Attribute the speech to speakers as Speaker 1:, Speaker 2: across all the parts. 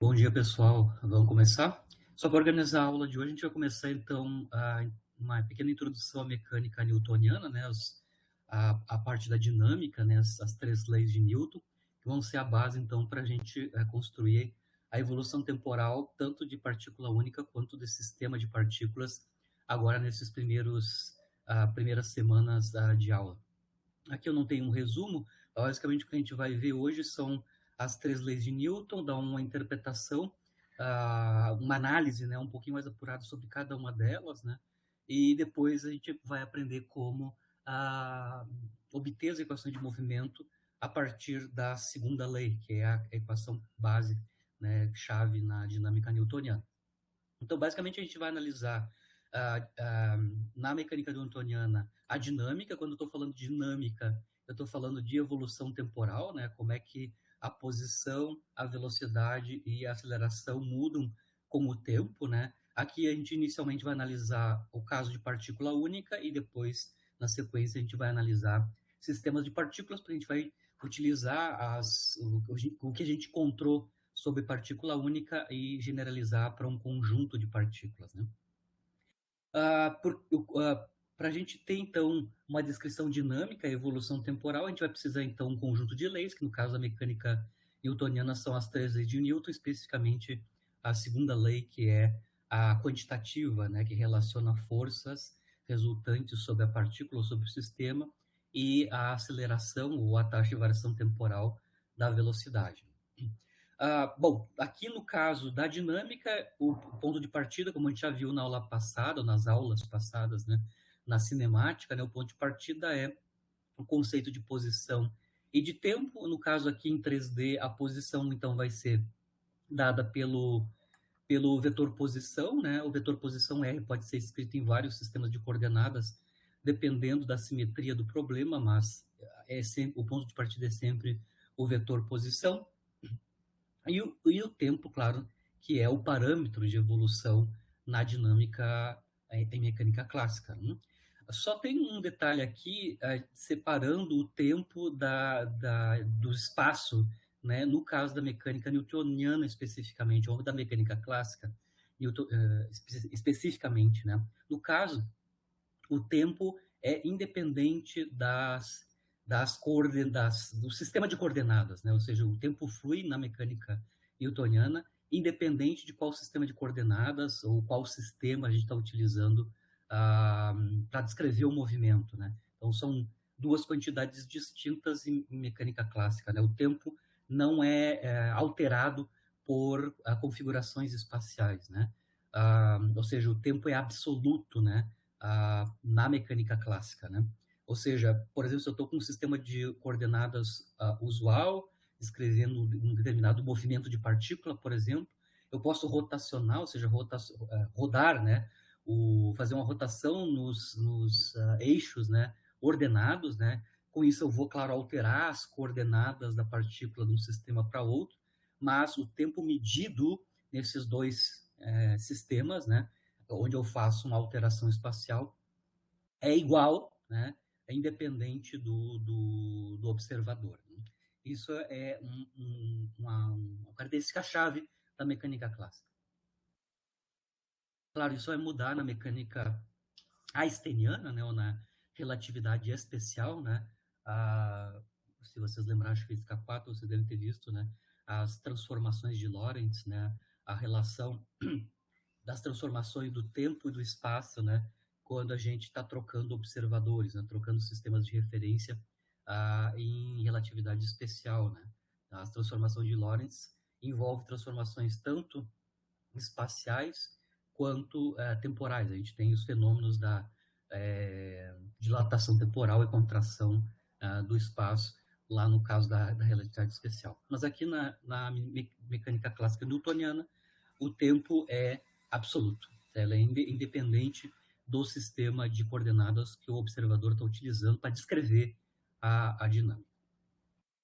Speaker 1: Bom dia, pessoal. Vamos começar? Só para organizar a aula de hoje, a gente vai começar, então, uma pequena introdução à mecânica newtoniana, né? A parte da dinâmica, né? As três leis de Newton, que vão ser a base, então, para a gente construir a evolução temporal, tanto de partícula única quanto de sistema de partículas, agora nesses primeiras semanas de aula. Aqui eu não tenho um resumo, basicamente o que a gente vai ver hoje são as três leis de Newton, dá uma interpretação, uma análise, né, um pouquinho mais apurada sobre cada uma delas, né, e depois a gente vai aprender como obter as equações de movimento a partir da segunda lei, que é a equação base, né, chave na dinâmica newtoniana. Então, basicamente, a gente vai analisar na mecânica newtoniana a dinâmica. Quando eu estou falando de dinâmica, eu estou falando de evolução temporal, né? Como é que a posição, a velocidade e a aceleração mudam com o tempo, né? Aqui a gente inicialmente vai analisar o caso de partícula única e depois, na sequência, a gente vai analisar sistemas de partículas, porque a gente vai utilizar o que a gente encontrou sobre partícula única e generalizar para um conjunto de partículas, né? Para a gente ter, então, uma descrição dinâmica, evolução temporal, a gente vai precisar, então, um conjunto de leis, que no caso da mecânica newtoniana são as três leis de Newton, especificamente a segunda lei, que é a quantitativa, né, que relaciona forças resultantes sobre a partícula ou sobre o sistema e a aceleração ou a taxa de variação temporal da velocidade. Bom, aqui no caso da dinâmica, o ponto de partida, como a gente já viu na aula passada, nas aulas passadas, né, na cinemática, né, o ponto de partida é o conceito de posição e de tempo. No caso aqui em 3D, a posição então vai ser dada pelo vetor posição, né? O vetor posição R pode ser escrito em vários sistemas de coordenadas, dependendo da simetria do problema, mas o ponto de partida é sempre o vetor posição. E o tempo, claro, que é o parâmetro de evolução na dinâmica em mecânica clássica. Né? Só tem um detalhe aqui, separando o tempo do espaço, né? No caso da mecânica newtoniana especificamente, ou da mecânica clássica, especificamente. Né? No caso, o tempo é independente do sistema de coordenadas, né? Ou seja, o tempo flui na mecânica newtoniana, independente de qual sistema de coordenadas ou qual sistema a gente está utilizando para descrever o movimento, né? Então, são duas quantidades distintas em mecânica clássica, né? O tempo não é alterado por configurações espaciais, né? Ou seja, o tempo é absoluto, né? Na mecânica clássica, né? Ou seja, por exemplo, se eu estou com um sistema de coordenadas usual, descrevendo um determinado movimento de partícula, por exemplo, eu posso rotacionar, ou seja, rodar, né? Fazer uma rotação nos eixos, né? Ordenados, né? Com isso, eu vou, claro, alterar as coordenadas da partícula de um sistema para outro, mas o tempo medido nesses dois sistemas, né? Onde eu faço uma alteração espacial, é igual, né? É independente do observador. Né? Isso é uma característica-chave da mecânica clássica. Claro, isso vai mudar na mecânica einsteiniana, né? Ou na relatividade especial, né? Se vocês lembrarem de física 4, vocês devem ter visto, né? As transformações de Lorentz, né? A relação das transformações do tempo e do espaço, né? Quando a gente está trocando observadores, né? Trocando sistemas de referência em relatividade especial, né? As transformações de Lorentz envolvem transformações tanto espaciais quanto temporais. A gente tem os fenômenos da dilatação temporal e contração do espaço, lá no caso da relatividade especial. Mas aqui na mecânica clássica newtoniana, o tempo é absoluto. Ela é independente do sistema de coordenadas que o observador está utilizando para descrever a dinâmica.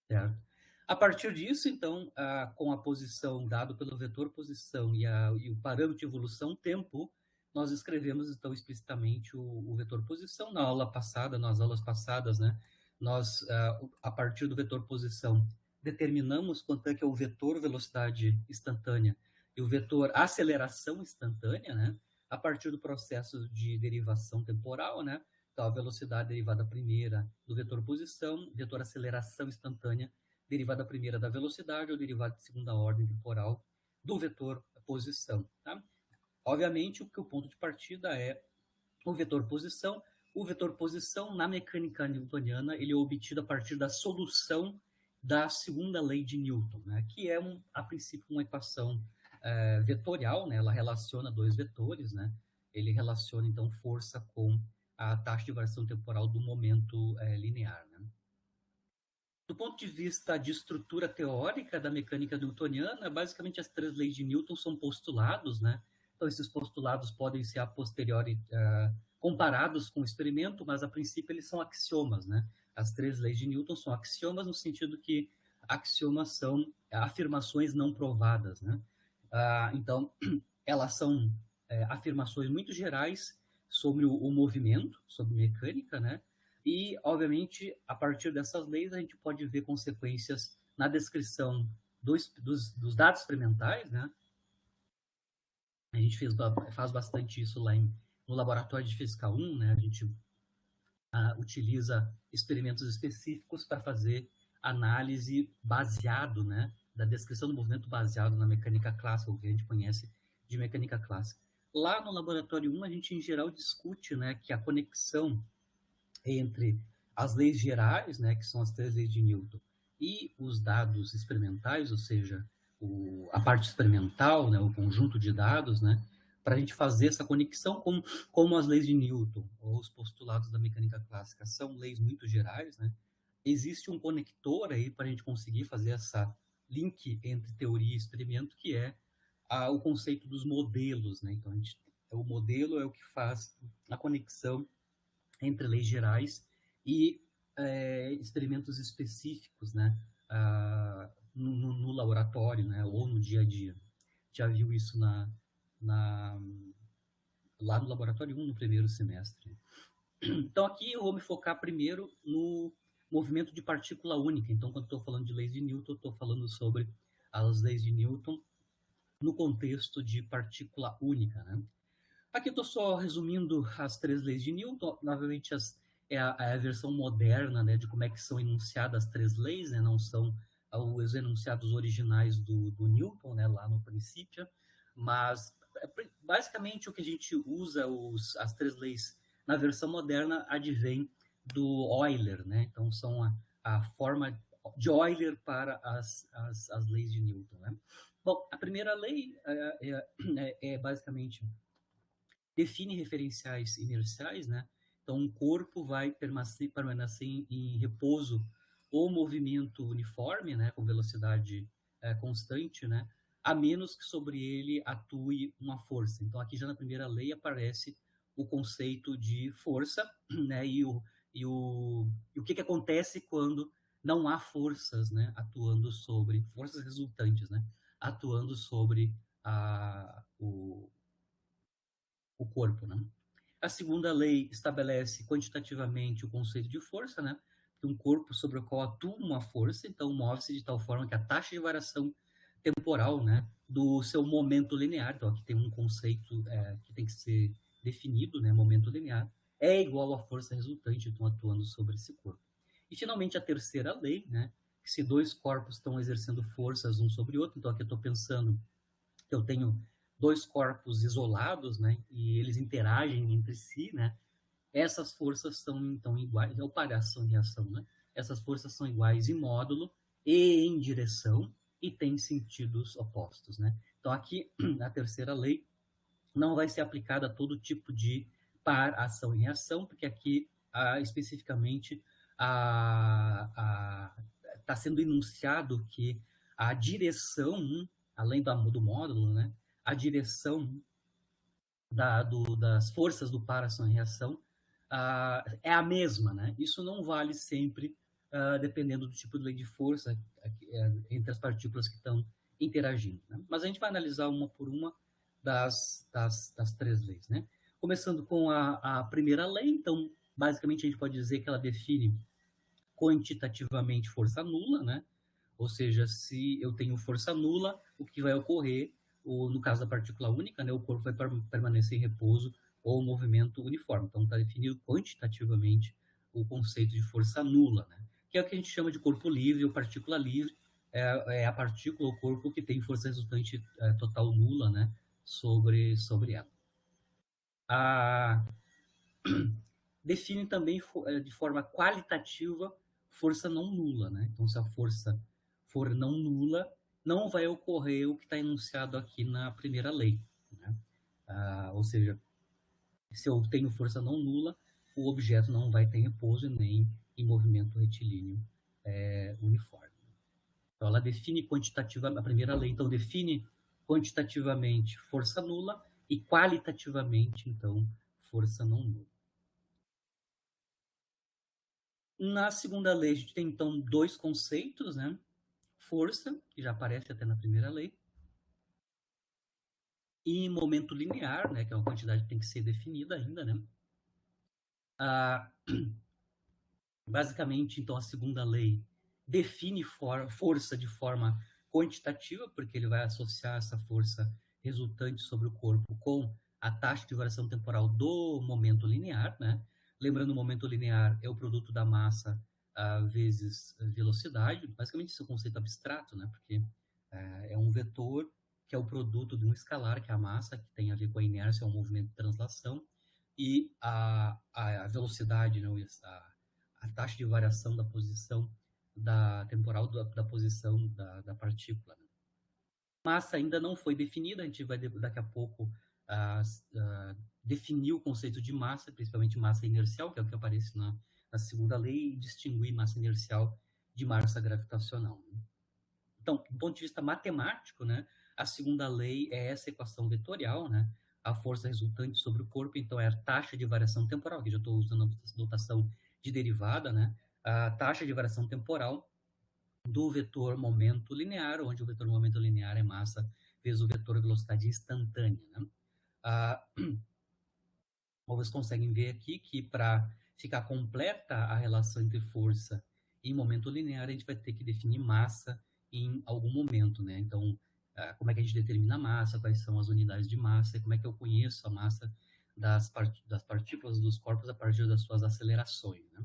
Speaker 1: Certo? A partir disso, então, com a posição dado pelo vetor posição e o parâmetro de evolução tempo, nós escrevemos, então, explicitamente o vetor posição. Nas aulas passadas, né, nós, a partir do vetor posição, determinamos quanto é que é o vetor velocidade instantânea e o vetor aceleração instantânea, né? A partir do processo de derivação temporal, né? Então, a velocidade derivada primeira do vetor posição, vetor aceleração instantânea derivada primeira da velocidade ou derivada de segunda ordem temporal do vetor posição, tá? Obviamente, o ponto de partida é o vetor posição. O vetor posição, na mecânica newtoniana, ele é obtido a partir da solução da segunda lei de Newton, né? Que é, a princípio, uma equação vetorial, né? Ela relaciona dois vetores, né? Ele relaciona, então, força com a taxa de variação temporal do momento linear, né? Do ponto de vista de estrutura teórica da mecânica newtoniana, basicamente as três leis de Newton são postulados, né? Então, esses postulados podem ser a posteriori comparados com o experimento, mas a princípio eles são axiomas, né? As três leis de Newton são axiomas no sentido que axiomas são afirmações não provadas, né? Então, elas são afirmações muito gerais sobre o movimento, sobre mecânica, né? E, obviamente, a partir dessas leis, a gente pode ver consequências na descrição dos dados experimentais, né? A gente faz bastante isso lá no laboratório de Física 1, né? A gente utiliza experimentos específicos para fazer análise baseado, né? Da descrição do movimento baseado na mecânica clássica, o que a gente conhece de mecânica clássica. Lá no laboratório 1, a gente, em geral, discute, né, que a conexão entre as leis gerais, né, que são as três leis de Newton, e os dados experimentais, ou seja, a parte experimental, né, o conjunto de dados, né, para a gente fazer essa conexão como as leis de Newton ou os postulados da mecânica clássica são leis muito gerais, né, existe um conector aí para a gente conseguir fazer essa link entre teoria e experimento, que é o conceito dos modelos, né? Então, o modelo é o que faz a conexão entre leis gerais e experimentos específicos, né, no laboratório, né, ou no dia a dia. Já viu isso lá no laboratório 1, no primeiro semestre. Então, aqui eu vou me focar primeiro no movimento de partícula única. Então, quando estou falando de leis de Newton, estou falando sobre as leis de Newton no contexto de partícula única, né? Aqui eu estou só resumindo as três leis de Newton. Novamente, é a versão moderna, né, de como é que são enunciadas as três leis, né, não são os enunciados originais do Newton, né, lá no princípio, mas basicamente o que a gente usa, as três leis na versão moderna, advém do Euler, né, então são a forma de Euler para as leis de Newton, né. Bom, a primeira lei é basicamente define referenciais inerciais, né? Então, um corpo vai permanecer em repouso ou movimento uniforme, né, com velocidade constante, né, a menos que sobre ele atue uma força. Então, aqui já na primeira lei aparece o conceito de força, né, e o que acontece quando não há forças, né, atuando sobre, forças resultantes, né, atuando sobre o corpo, né? A segunda lei estabelece quantitativamente o conceito de força, né? Que um corpo sobre o qual atua uma força, então move-se de tal forma que a taxa de variação temporal, né, do seu momento linear, então aqui tem um conceito que tem que ser definido, né, momento linear, é igual à força resultante, então atuando sobre esse corpo. E finalmente a terceira lei, né, que se dois corpos estão exercendo forças um sobre o outro, então aqui eu estou pensando que eu tenho dois corpos isolados, né, e eles interagem entre si, né, essas forças são então iguais, é o palhação e reação, né? Essas forças são iguais em módulo e em direção e têm sentidos opostos, né? Então aqui a terceira lei não vai ser aplicada a todo tipo de par, ação e reação, porque aqui especificamente está sendo enunciado que a direção, além do módulo, né, a direção das forças do par, ação e reação é a mesma, né? Isso não vale sempre, dependendo do tipo de lei de força entre as partículas que estão interagindo, né? Mas a gente vai analisar uma por uma das três leis, né? Começando com a primeira lei, então, basicamente a gente pode dizer que ela define quantitativamente força nula, né? Ou seja, se eu tenho força nula, o que vai ocorrer, no caso da partícula única, né, o corpo vai permanecer em repouso ou movimento uniforme. Então, está definido quantitativamente o conceito de força nula, né, que é o que a gente chama de corpo livre ou partícula livre, é a partícula ou corpo que tem força resultante total nula, né, sobre ela. Define também de forma qualitativa força não nula, né? Então, se a força for não nula, não vai ocorrer o que está enunciado aqui na primeira lei, né? Ou seja, se eu tenho força não nula, o objeto não vai ter repouso nem em movimento retilíneo uniforme. Então, ela define quantitativamente, a primeira lei, então, define quantitativamente força nula e qualitativamente, então, força não nula. Na segunda lei, a gente tem, então, dois conceitos, né? Força, que já aparece até na primeira lei, e momento linear, né? Que é uma quantidade que tem que ser definida ainda, né? Basicamente, então, a segunda lei define força de forma quantitativa, porque ele vai associar essa força resultante sobre o corpo com a taxa de variação temporal do momento linear, né? Lembrando, o momento linear é o produto da massa vezes velocidade. Basicamente, isso é um conceito abstrato, né? Porque é um vetor que é o produto de um escalar, que é a massa, que tem a ver com a inércia, é um movimento de translação, e a velocidade, né? A taxa de variação da posição temporal da posição da partícula. Né? Massa ainda não foi definida, a gente vai daqui a pouco definir o conceito de massa, principalmente massa inercial, que é o que aparece na segunda lei, e distinguir massa inercial de massa gravitacional. Né? Então, do ponto de vista matemático, né, a segunda lei é essa equação vetorial, né, a força resultante sobre o corpo, então é a taxa de variação temporal, que já estou usando a notação de derivada, né, a taxa de variação temporal do vetor momento linear, onde o vetor momento linear é massa vezes o vetor velocidade instantânea. Né? Vocês conseguem ver aqui que para ficar completa a relação entre força e momento linear, a gente vai ter que definir massa em algum momento, né? Então, como é que a gente determina a massa, quais são as unidades de massa, e como é que eu conheço a massa das partículas dos corpos a partir das suas acelerações, né?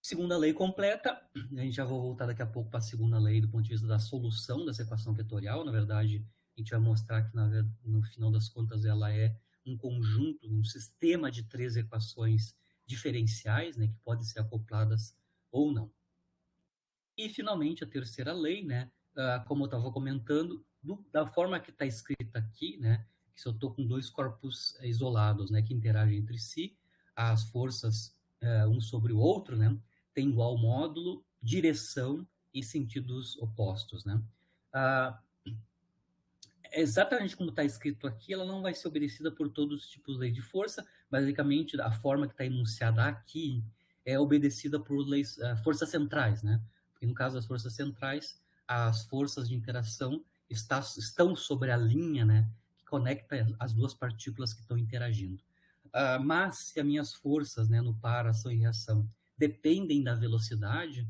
Speaker 1: Segunda lei completa, a gente já vai voltar daqui a pouco para a segunda lei do ponto de vista da solução dessa equação vetorial. Na verdade, a gente vai mostrar que, no final das contas, ela é um conjunto, um sistema de três equações diferenciais, né, que podem ser acopladas ou não. E, finalmente, a terceira lei, né, como eu estava comentando, da forma que está escrita aqui, né, que se eu estou com dois corpos isolados, né, que interagem entre si, as forças um sobre o outro, né, tem igual módulo, direção e sentidos opostos, né. Exatamente como está escrito aqui, ela não vai ser obedecida por todos os tipos de lei de força. Basicamente, a forma que está enunciada aqui é obedecida por leis, forças centrais, né? Porque no caso das forças centrais, as forças de interação estão sobre a linha, né, que conecta as duas partículas que estão interagindo. Mas se as minhas forças, né, no par, ação e reação, dependem da velocidade,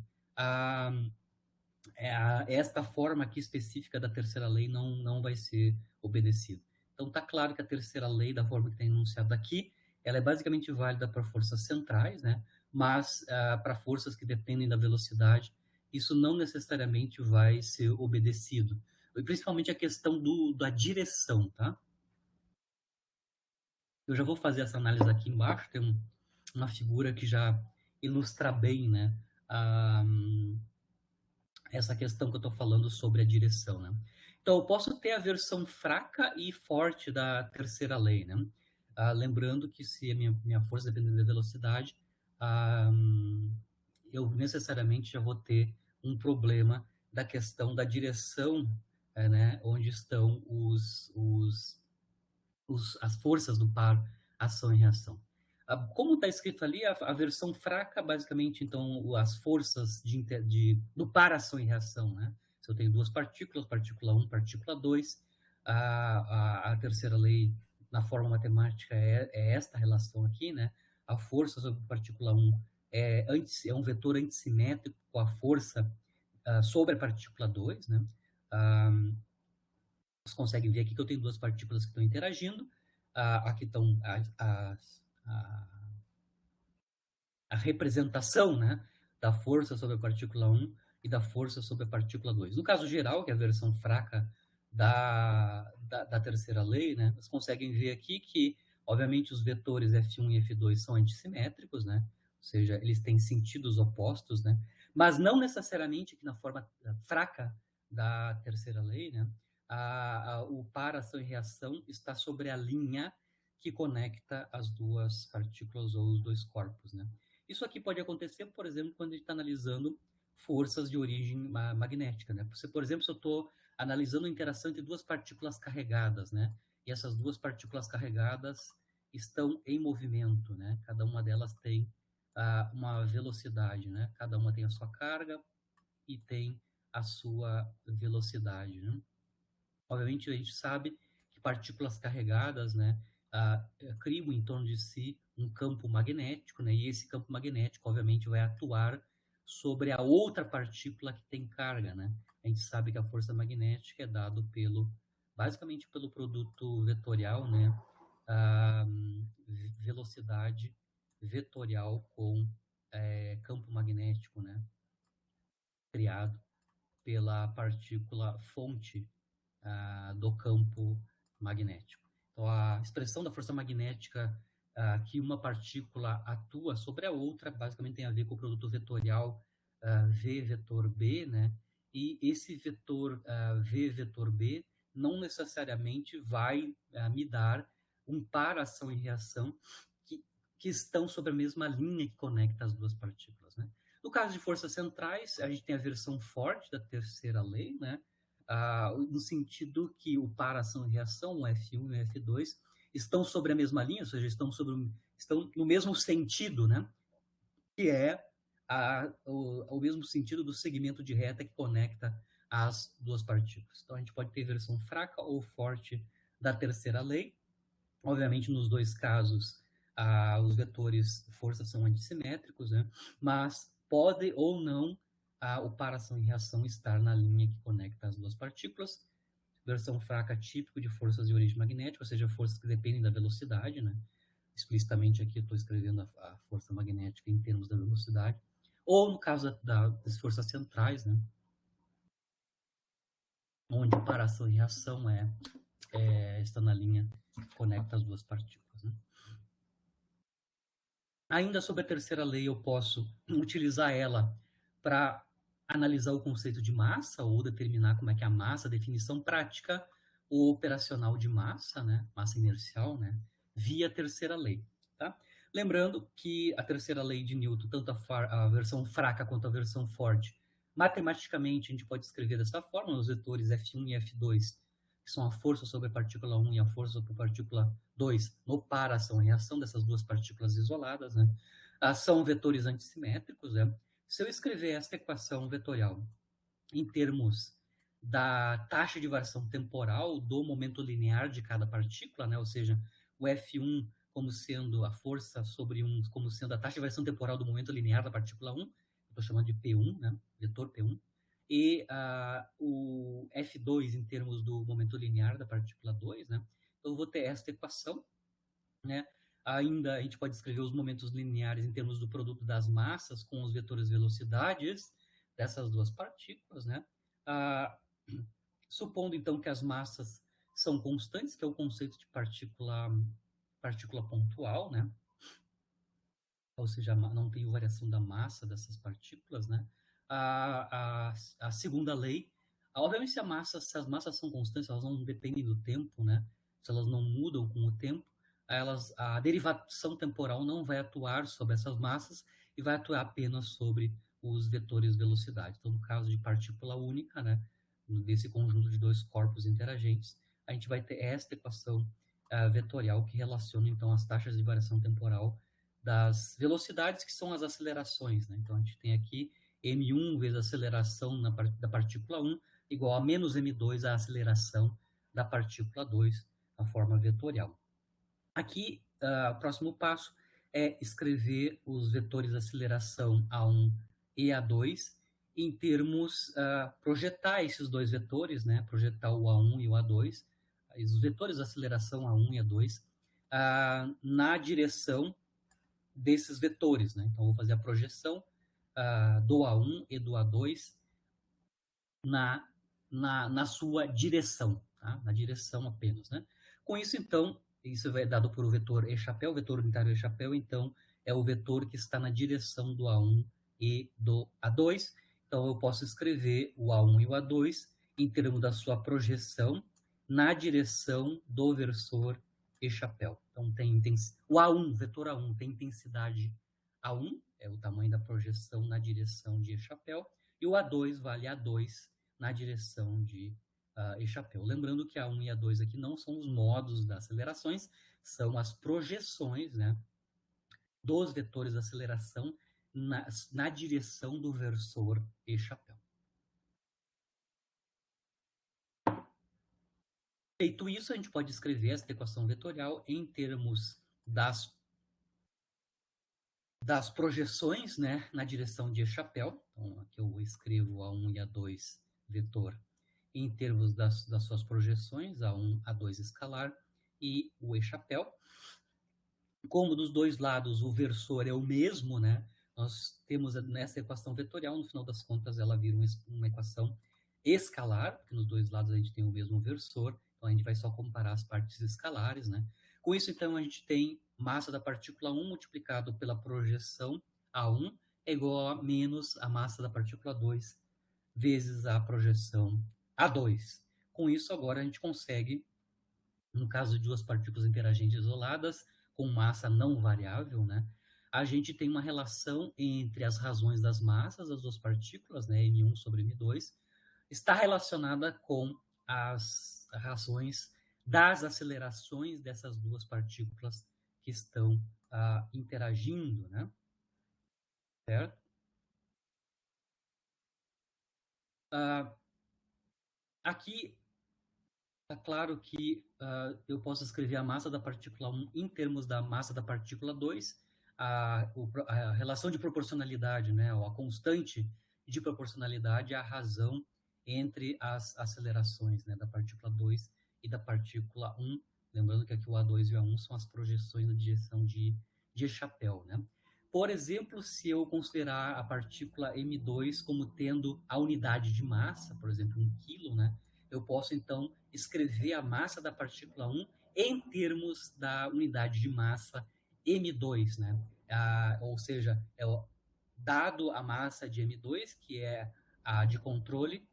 Speaker 1: esta forma aqui específica da terceira lei não vai ser obedecida. Então, está claro que a terceira lei, da forma que está enunciada aqui, ela é basicamente válida para forças centrais, né? Mas para forças que dependem da velocidade, isso não necessariamente vai ser obedecido. E principalmente a questão da direção, tá? Eu já vou fazer essa análise aqui embaixo, tem uma figura que já ilustra bem, né? Essa questão que eu estou falando sobre a direção, né? Então, eu posso ter a versão fraca e forte da terceira lei, né? Lembrando que se a minha força depender da velocidade, eu necessariamente já vou ter um problema da questão da direção, né? Onde estão as forças do par, ação e reação. Como está escrito ali, a versão fraca, basicamente, então, as forças do par, ação e reação, né? Se eu tenho duas partículas, partícula 1, partícula 2, a terceira lei, na forma matemática, é esta relação aqui, né? A força sobre a partícula 1 é um vetor antissimétrico com a força sobre a partícula 2, né? Vocês conseguem ver aqui que eu tenho duas partículas que estão interagindo. Aqui estão a representação, né, da força sobre a partícula 1 e da força sobre a partícula 2. No caso geral, que é a versão fraca da terceira lei, né, vocês conseguem ver aqui que, obviamente, os vetores F1 e F2 são antissimétricos, né, ou seja, eles têm sentidos opostos, né, mas não necessariamente aqui na forma fraca da terceira lei, né, o par ação e reação está sobre a linha que conecta as duas partículas ou os dois corpos, né. Isso aqui pode acontecer, por exemplo, quando a gente está analisando forças de origem magnética, né? Por exemplo, se eu estou analisando a interação entre duas partículas carregadas, né? E essas duas partículas carregadas estão em movimento, né? Cada uma delas tem uma velocidade, né? Cada uma tem a sua carga e tem a sua velocidade, né? Obviamente, a gente sabe que partículas carregadas, né, criam em torno de si um campo magnético, né, e esse campo magnético, obviamente, vai atuar sobre a outra partícula que tem carga, né. A gente sabe que a força magnética é dado basicamente pelo produto vetorial, né, a velocidade vetorial com campo magnético, né, criado pela partícula fonte do campo magnético. Então, a expressão da força magnética que uma partícula atua sobre a outra, basicamente tem a ver com o produto vetorial V vetor B, né? E esse vetor V vetor B não necessariamente vai me dar um par ação e reação que estão sobre a mesma linha que conecta as duas partículas, né? No caso de forças centrais, a gente tem a versão forte da terceira lei, né? No sentido que o par ação e reação, o F1 e o F2, estão sobre a mesma linha, ou seja, estão no mesmo sentido, né? Que é o mesmo sentido do segmento de reta que conecta as duas partículas. Então, a gente pode ter versão fraca ou forte da terceira lei. Obviamente, nos dois casos, os vetores força são antissimétricos, né? Mas pode ou não o par ação e reação estar na linha que conecta as duas partículas. Versão fraca típico de forças de origem magnética, ou seja, forças que dependem da velocidade, né? Explicitamente aqui eu estou escrevendo a força magnética em termos da velocidade. Ou no caso das forças centrais, né? Onde par ação e reação está na linha que conecta as duas partículas, né? Ainda sobre a terceira lei, eu posso utilizar ela para analisar o conceito de massa ou determinar como é que é a massa, a definição prática ou operacional de massa, né, massa inercial, né, via terceira lei, tá? Lembrando que a terceira lei de Newton, tanto a versão fraca quanto a versão forte, matematicamente a gente pode escrever dessa forma, os vetores F1 e F2, que são a força sobre a partícula 1 e a força sobre a partícula 2, no par ação-reação dessas duas partículas isoladas, né? São vetores antissimétricos, né? Se eu escrever esta equação vetorial em termos da taxa de variação temporal do momento linear de cada partícula, né? Ou seja, o F1 como sendo a força sobre 1, como sendo a taxa de variação temporal do momento linear da partícula 1, estou chamando de P1, né? Vetor P1, e o F2 em termos do momento linear da partícula 2, né? Então, eu vou ter esta equação, né? Ainda a gente pode escrever os momentos lineares em termos do produto das massas com os vetores velocidades dessas duas partículas, né? Supondo, então, que as massas são constantes, que é o conceito de partícula pontual, né? Ou seja, não tem variação da massa dessas partículas, né? A segunda lei, obviamente, se as massas são constantes, elas não dependem do tempo, né? Se elas não mudam com o tempo, a derivação temporal não vai atuar sobre essas massas e vai atuar apenas sobre os vetores velocidade. Então, no caso de partícula única, né? Desse conjunto de dois corpos interagentes, a gente vai ter esta equação vetorial que relaciona, então, as taxas de variação temporal das velocidades, que são as acelerações, né? Então, a gente tem aqui m1 vezes a aceleração da partícula 1 igual a menos m2 a aceleração da partícula 2, na forma vetorial. Aqui, o próximo passo é escrever os vetores de aceleração A1 e A2 em termos, projetar esses dois vetores, né? Projetar o A1 e o A2, os vetores de aceleração A1 e A2, na direção desses vetores, né? Então, vou fazer a projeção do A1 e do A2 na sua direção, tá? Na direção apenas, né? Com isso, então, isso é dado por o vetor E-chapéu, o vetor unitário E-chapéu, então, é o vetor que está na direção do A1 e do A2. Então, eu posso escrever o A1 e o A2 em termos da sua projeção na direção do versor E-chapéu. Então, o A1, vetor A1, tem intensidade A1, é o tamanho da projeção na direção de E-chapéu, e o A2 vale A2 na direção de E-chapéu. Lembrando que A1 e A2 aqui não são os modos das acelerações, são as projeções, né, dos vetores de aceleração na direção do versor E-chapéu. Feito isso, a gente pode escrever esta equação vetorial em termos das projeções, né, na direção de E-chapéu. Então, aqui eu escrevo A1 e A2 vetor em termos das suas projeções, A1, A2 escalar e o E-chapéu. Como dos dois lados o versor é o mesmo, né, nós temos nessa equação vetorial, no final das contas, ela vira uma equação escalar, porque nos dois lados a gente tem o mesmo versor, então a gente vai só comparar as partes escalares, né. Com isso, então, a gente tem massa da partícula 1 multiplicado pela projeção A1 é igual a menos a massa da partícula 2 vezes a projeção A2. Com isso, agora a gente consegue, no caso de duas partículas interagentes isoladas, com massa não variável, né, a gente tem uma relação entre as razões das massas das duas partículas, né, M1 sobre M2, está relacionada com as razões das acelerações dessas duas partículas que estão interagindo, né? Certo? Aqui está claro que eu posso escrever a massa da partícula 1 em termos da massa da partícula 2, a relação de proporcionalidade, né, ou a constante de proporcionalidade é a razão entre as acelerações, né, da partícula 2 e da partícula 1. Lembrando que aqui o A2 e o A1 são as projeções na direção de chapéu, né? Por exemplo, se eu considerar a partícula M2 como tendo a unidade de massa, por exemplo, 1 quilo, né? Eu posso, então, escrever a massa da partícula 1 em termos da unidade de massa M2, né? Ou seja, dado a massa de M2, que é a de controle,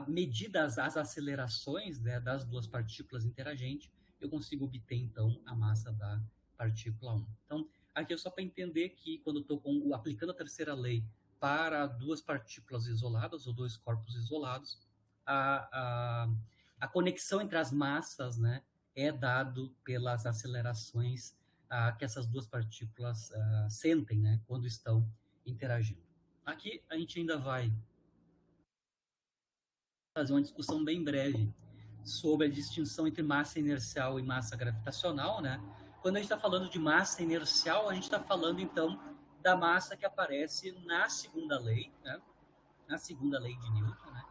Speaker 1: medidas as acelerações, né, das duas partículas interagentes, eu consigo obter, então, a massa da partícula 1. Então, aqui é só para entender que quando eu estou aplicando a terceira lei para duas partículas isoladas ou dois corpos isolados, a conexão entre as massas, né, é dado pelas acelerações que essas duas partículas sentem, né, quando estão interagindo. Aqui a gente ainda vai fazer uma discussão bem breve sobre a distinção entre massa inercial e massa gravitacional, né? Quando a gente está falando de massa inercial, a gente está falando, então, da massa que aparece na segunda lei, né? Na segunda lei de Newton, né?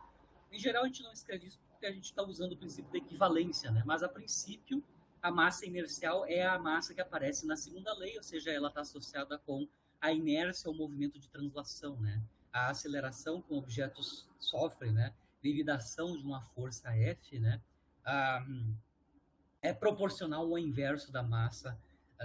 Speaker 1: Em geral, a gente não escreve isso porque a gente está usando o princípio da equivalência, né? Mas, a princípio, a massa inercial é a massa que aparece na segunda lei, ou seja, ela está associada com a inércia ou movimento de translação, né? A aceleração que o objeto sofre, né? Devido à ação de uma força F, né? É proporcional ao inverso da massa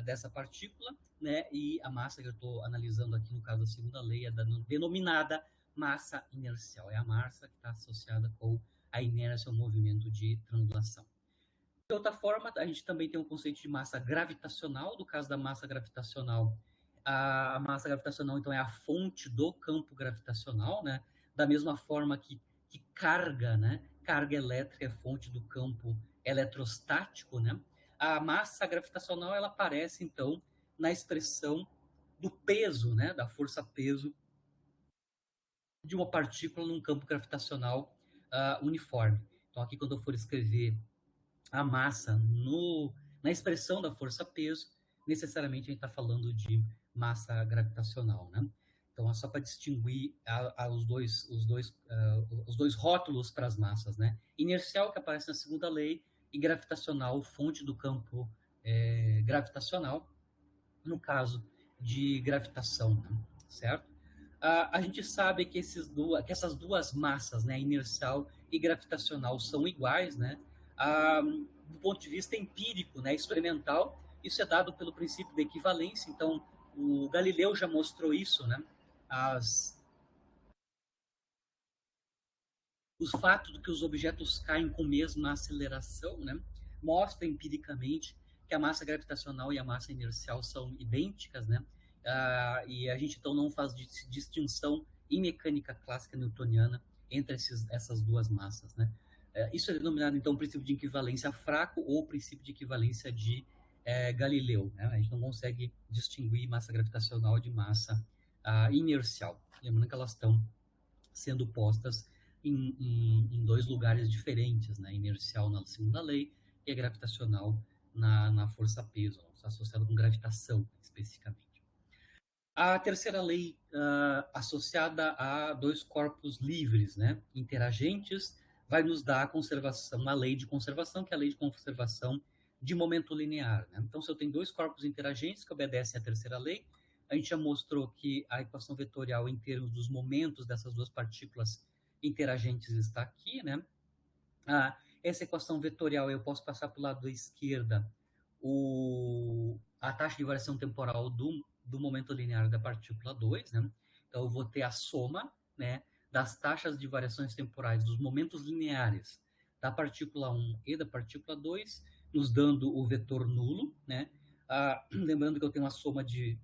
Speaker 1: dessa partícula, né? E a massa que eu estou analisando aqui, no caso da segunda lei, é denominada massa inercial. É a massa que está associada com a inércia ao movimento de translação. De outra forma, a gente também tem um conceito de massa gravitacional. No caso da massa gravitacional, a massa gravitacional, então, é a fonte do campo gravitacional, né? Da mesma forma que carga, né? Carga elétrica é fonte do campo eletrostático, né? A massa gravitacional, ela aparece, então, na expressão do peso, né? Da força-peso de uma partícula num campo gravitacional uniforme. Então, aqui, quando eu for escrever a massa na expressão da força-peso, necessariamente a gente está falando de massa gravitacional, né? Então, é só para distinguir os dois rótulos para as massas, né? Inercial, que aparece na segunda lei, e gravitacional, fonte do campo gravitacional, no caso de gravitação, né? Certo? A gente sabe que essas duas massas, né, inercial e gravitacional, são iguais, né? Do ponto de vista empírico, né, experimental, isso é dado pelo princípio da equivalência. Então, o Galileu já mostrou isso, né? As, os fatos de que os objetos caem com a mesma aceleração, né, mostra empiricamente que a massa gravitacional e a massa inercial são idênticas, né? E a gente então não faz distinção em mecânica clássica newtoniana entre essas duas massas, né? Isso é denominado então princípio de equivalência fraco ou princípio de equivalência de Galileu, né? A gente não consegue distinguir massa gravitacional de massa inercial, lembrando que elas estão sendo postas em dois lugares diferentes, né? Inercial na segunda lei e a gravitacional na força-peso, associada com gravitação, especificamente. A terceira lei, associada a dois corpos livres, né? Interagentes, vai nos dar a conservação, a lei de conservação, que é a lei de conservação de momento linear, né? Então, se eu tenho dois corpos interagentes que obedecem à terceira lei, a gente já mostrou que a equação vetorial em termos dos momentos dessas duas partículas interagentes está aqui, né? Essa equação vetorial eu posso passar para o lado da esquerda a taxa de variação temporal do momento linear da partícula 2, né? Então eu vou ter a soma, né, das taxas de variações temporais dos momentos lineares da partícula 1 e da partícula 2, nos dando o vetor nulo, né? Lembrando que eu tenho uma soma de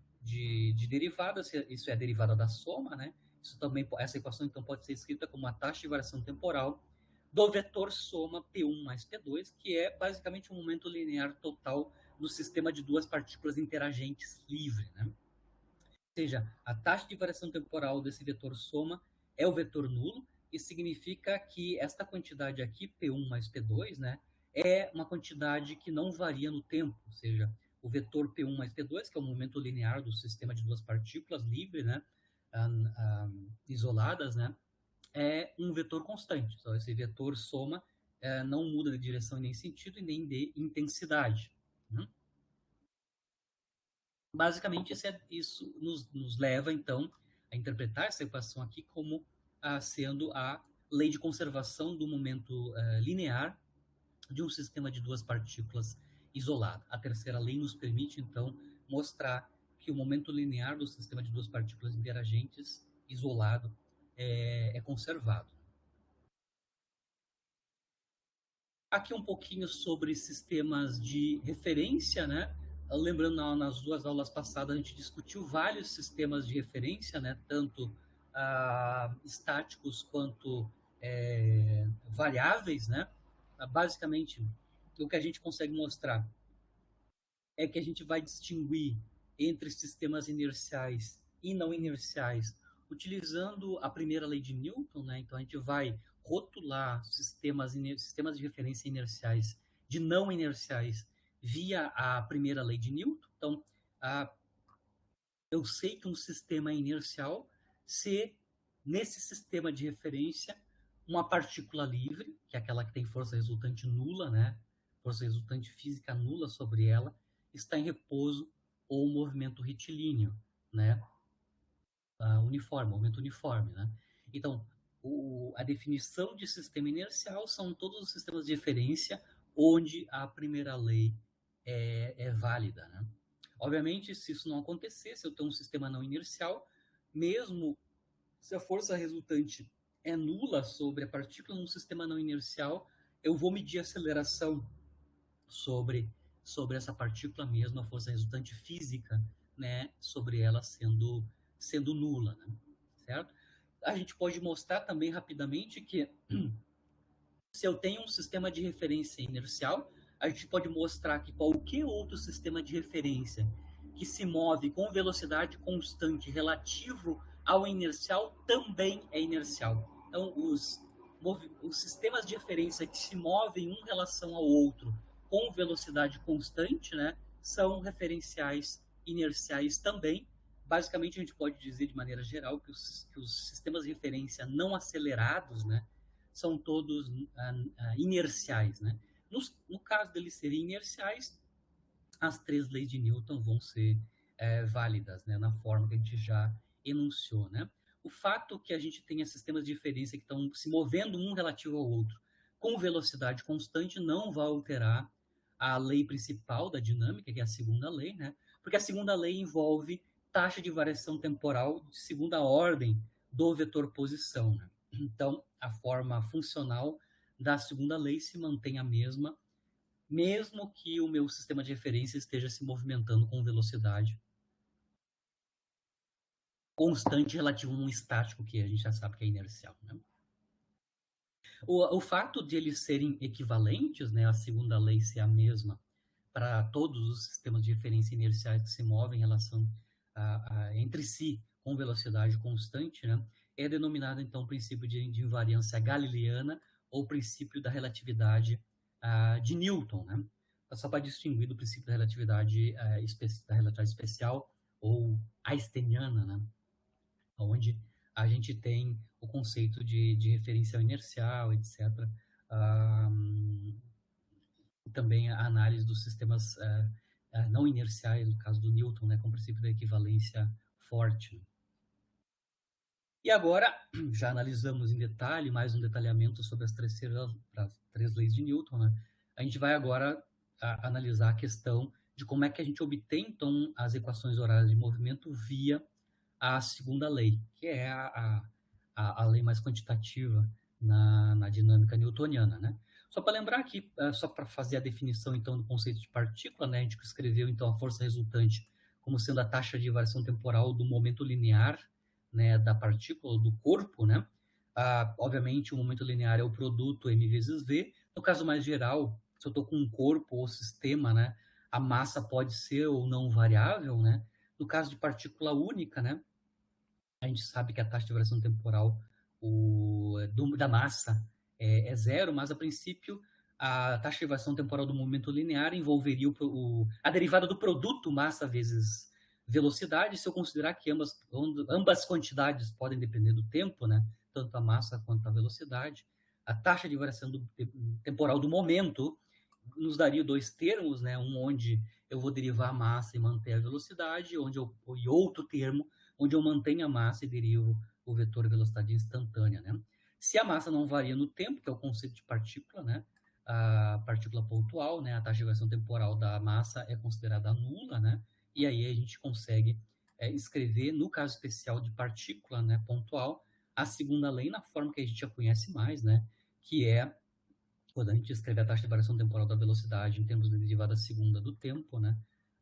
Speaker 1: derivadas, isso é a derivada da soma, né? Isso também, essa equação então pode ser escrita como a taxa de variação temporal do vetor soma P1 mais P2, que é basicamente um momento linear total do sistema de duas partículas interagentes livre, né? Ou seja, a taxa de variação temporal desse vetor soma é o vetor nulo, e significa que esta quantidade aqui, P1 mais P2, né, é uma quantidade que não varia no tempo, ou seja, o vetor P1 mais P2, que é o momento linear do sistema de duas partículas livre, né, isoladas, né, é um vetor constante. Então, esse vetor soma não muda de direção nem sentido e nem de intensidade. Né? Basicamente, isso nos leva, então, a interpretar essa equação aqui como sendo a lei de conservação do momento linear de um sistema de duas partículas isolado. A terceira lei nos permite, então, mostrar que o momento linear do sistema de duas partículas interagentes isolado é conservado. Aqui um pouquinho sobre sistemas de referência, né? Lembrando, nas duas aulas passadas a gente discutiu vários sistemas de referência, né? Tanto estáticos quanto variáveis, né? Basicamente, o que a gente consegue mostrar é que a gente vai distinguir entre sistemas inerciais e não inerciais utilizando a primeira lei de Newton, né? Então a gente vai rotular sistemas de referência inerciais de não inerciais via a primeira lei de Newton. Então, eu sei que um sistema é inercial se nesse sistema de referência uma partícula livre, que é aquela que tem força resultante nula, né? Força resultante física nula sobre ela, está em repouso ou movimento retilíneo, né? Uniforme, movimento uniforme, né? Então, a definição de sistema inercial são todos os sistemas de referência onde a primeira lei é válida, né? Obviamente, se isso não acontecer, se eu tenho um sistema não inercial, mesmo se a força resultante é nula sobre a partícula num sistema não inercial, eu vou medir a aceleração sobre essa partícula mesmo, a força resultante física, né, sobre ela sendo nula, né? Certo? A gente pode mostrar também rapidamente que se eu tenho um sistema de referência inercial, a gente pode mostrar que qualquer outro sistema de referência que se move com velocidade constante relativo ao inercial também é inercial. Então, os sistemas de referência que se movem um em relação ao outro com velocidade constante, né, são referenciais inerciais também, basicamente a gente pode dizer de maneira geral que os sistemas de referência não acelerados, né, são todos inerciais, né? No caso deles serem inerciais, as três leis de Newton vão ser válidas, né, na forma que a gente já enunciou, né? O fato que a gente tenha sistemas de referência que estão se movendo um relativo ao outro com velocidade constante não vai alterar a lei principal da dinâmica, que é a segunda lei, né? Porque a segunda lei envolve taxa de variação temporal de segunda ordem do vetor posição, né? Então, a forma funcional da segunda lei se mantém a mesma, mesmo que o meu sistema de referência esteja se movimentando com velocidade constante relativo a um estático, que a gente já sabe que é inercial, né? O fato de eles serem equivalentes, né, a segunda lei ser a mesma para todos os sistemas de referência inerciais que se movem em relação entre si com velocidade constante, né, é denominado então o princípio de invariância galileana ou princípio da relatividade de Newton, né? Só para distinguir do princípio da relatividade especial ou einsteiniana, né? Onde a gente tem o conceito de referencial inercial, etc. Também a análise dos sistemas não inerciais, no caso do Newton, né, com o princípio da equivalência forte. E agora, já analisamos em detalhe, mais um detalhamento sobre as três leis de Newton, né? A gente vai agora analisar a questão de como é que a gente obtém, então, as equações horárias de movimento via a segunda lei, que é a lei mais quantitativa na dinâmica newtoniana, né? Só para lembrar aqui, só para fazer a definição, então, do conceito de partícula, né? A gente escreveu, então, a força resultante como sendo a taxa de variação temporal do momento linear, né, da partícula, do corpo, né? Obviamente, o momento linear é o produto m vezes v. No caso mais geral, se eu estou com um corpo ou sistema, né, a massa pode ser ou não variável, né? No caso de partícula única, né, a gente sabe que a taxa de variação temporal da massa é zero, mas a princípio a taxa de variação temporal do momento linear envolveria a derivada do produto massa vezes velocidade, se eu considerar que ambas quantidades podem depender do tempo, né? Tanto a massa quanto a velocidade. A taxa de variação temporal do momento nos daria dois termos, né? Um onde eu vou derivar a massa e manter a velocidade, e outro termo onde eu mantenho a massa e derivo o vetor velocidade instantânea, né? Se a massa não varia no tempo, que é o conceito de partícula, né? A partícula pontual, né? A taxa de variação temporal da massa é considerada nula, né? E aí a gente consegue escrever, no caso especial de partícula, né, pontual, a segunda lei na forma que a gente já conhece mais, né? Que é quando a gente escreve a taxa de variação temporal da velocidade em termos de derivada segunda do tempo, né,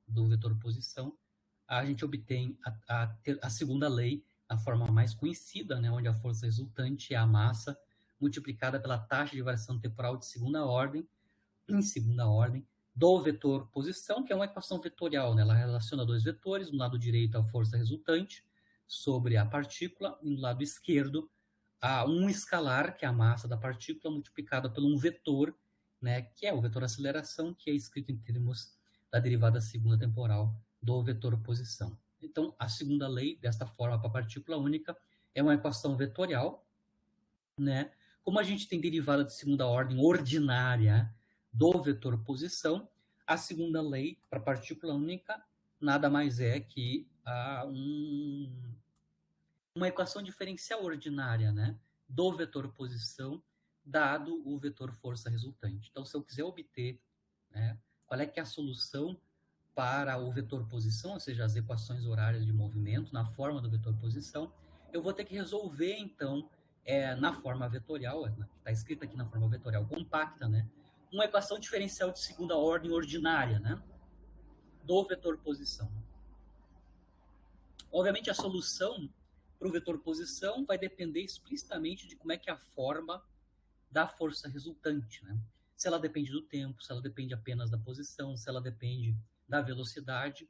Speaker 1: do vetor posição, a gente obtém a segunda lei, a forma mais conhecida, né, onde a força resultante é a massa multiplicada pela taxa de variação temporal de segunda ordem, em segunda ordem, do vetor posição, que é uma equação vetorial, né? Ela relaciona dois vetores, no lado direito a força resultante sobre a partícula, e no lado esquerdo a um escalar, que é a massa da partícula, multiplicada por um vetor, né, que é o vetor aceleração, que é escrito em termos da derivada segunda temporal do vetor posição. Então, a segunda lei, desta forma, para a partícula única, é uma equação vetorial, né? Como a gente tem derivada de segunda ordem ordinária do vetor posição, a segunda lei para a partícula única nada mais é que uma equação diferencial ordinária, né, do vetor posição dado o vetor força resultante. Então, se eu quiser obter, né, qual é que é a solução para o vetor posição, ou seja, as equações horárias de movimento na forma do vetor posição, eu vou ter que resolver, então, na forma vetorial, que está escrita aqui na forma vetorial compacta, né, uma equação diferencial de segunda ordem ordinária, né, do vetor posição. Obviamente, a solução para o vetor posição vai depender explicitamente de como é que é a forma da força resultante, né? Se ela depende do tempo, se ela depende apenas da posição, se ela depende da velocidade.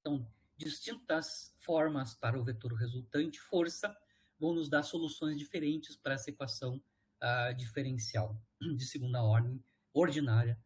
Speaker 1: Então, distintas formas para o vetor resultante, força, vão nos dar soluções diferentes para essa equação diferencial de segunda ordem ordinária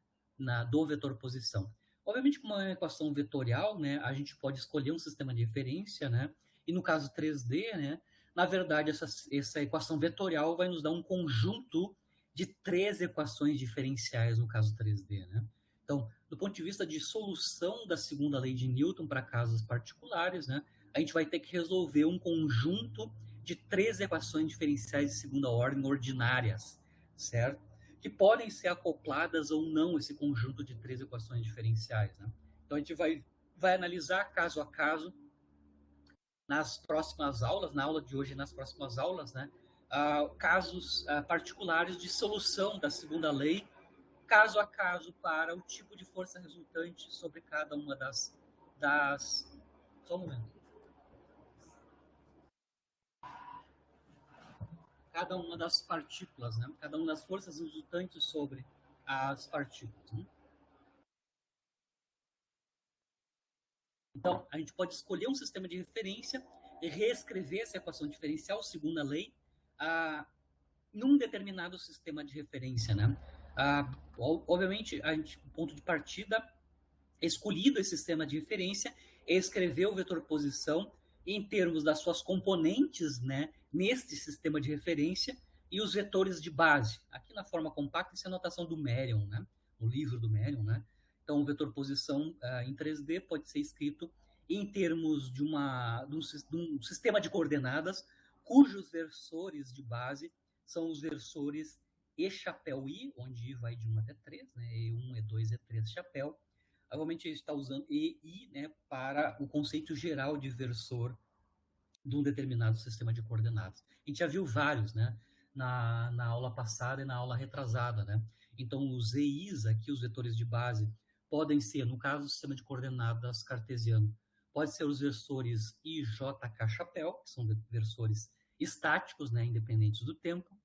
Speaker 1: do vetor posição. Obviamente, com uma equação vetorial, né, a gente pode escolher um sistema de referência, né, e no caso 3D, né, na verdade, essa equação vetorial vai nos dar um conjunto de 3 equações diferenciais no caso 3D, né? Então, do ponto de vista de solução da segunda lei de Newton para casos particulares, né, a gente vai ter que resolver um conjunto de 3 equações diferenciais de segunda ordem ordinárias, certo? Que podem ser acopladas ou não esse conjunto de 3 equações diferenciais, né? Então, a gente vai analisar caso a caso nas próximas aulas, na aula de hoje e nas próximas aulas, né? Casos particulares de solução da segunda lei, caso a caso, para o tipo de força resultante sobre cada uma das só um momento. Cada uma das partículas, né? Cada uma das forças resultantes sobre as partículas. Né? Então, a gente pode escolher um sistema de referência e reescrever essa equação diferencial, segundo a lei, num determinado sistema de referência, né? Obviamente, o ponto de partida escolhido esse sistema de referência é escrever o vetor posição em termos das suas componentes, né, neste sistema de referência, e os vetores de base. Aqui na forma compacta, isso é a notação do Merion, né, no livro do Merion, né? Então, o vetor posição em 3D pode ser escrito em termos de um sistema de coordenadas cujos versores de base são os versores E chapéu I, onde I vai de 1 até 3, né? E1, E2, E3 chapéu. Obviamente, a gente está usando E I, né, para o conceito geral de versor de um determinado sistema de coordenadas. A gente já viu vários, né, na aula passada e na aula retrasada, né? Então, os EIs aqui, os vetores de base, podem ser, no caso do sistema de coordenadas cartesiano, pode ser os versores I, J, K, chapéu, que são versores estáticos, né, independentes do tempo.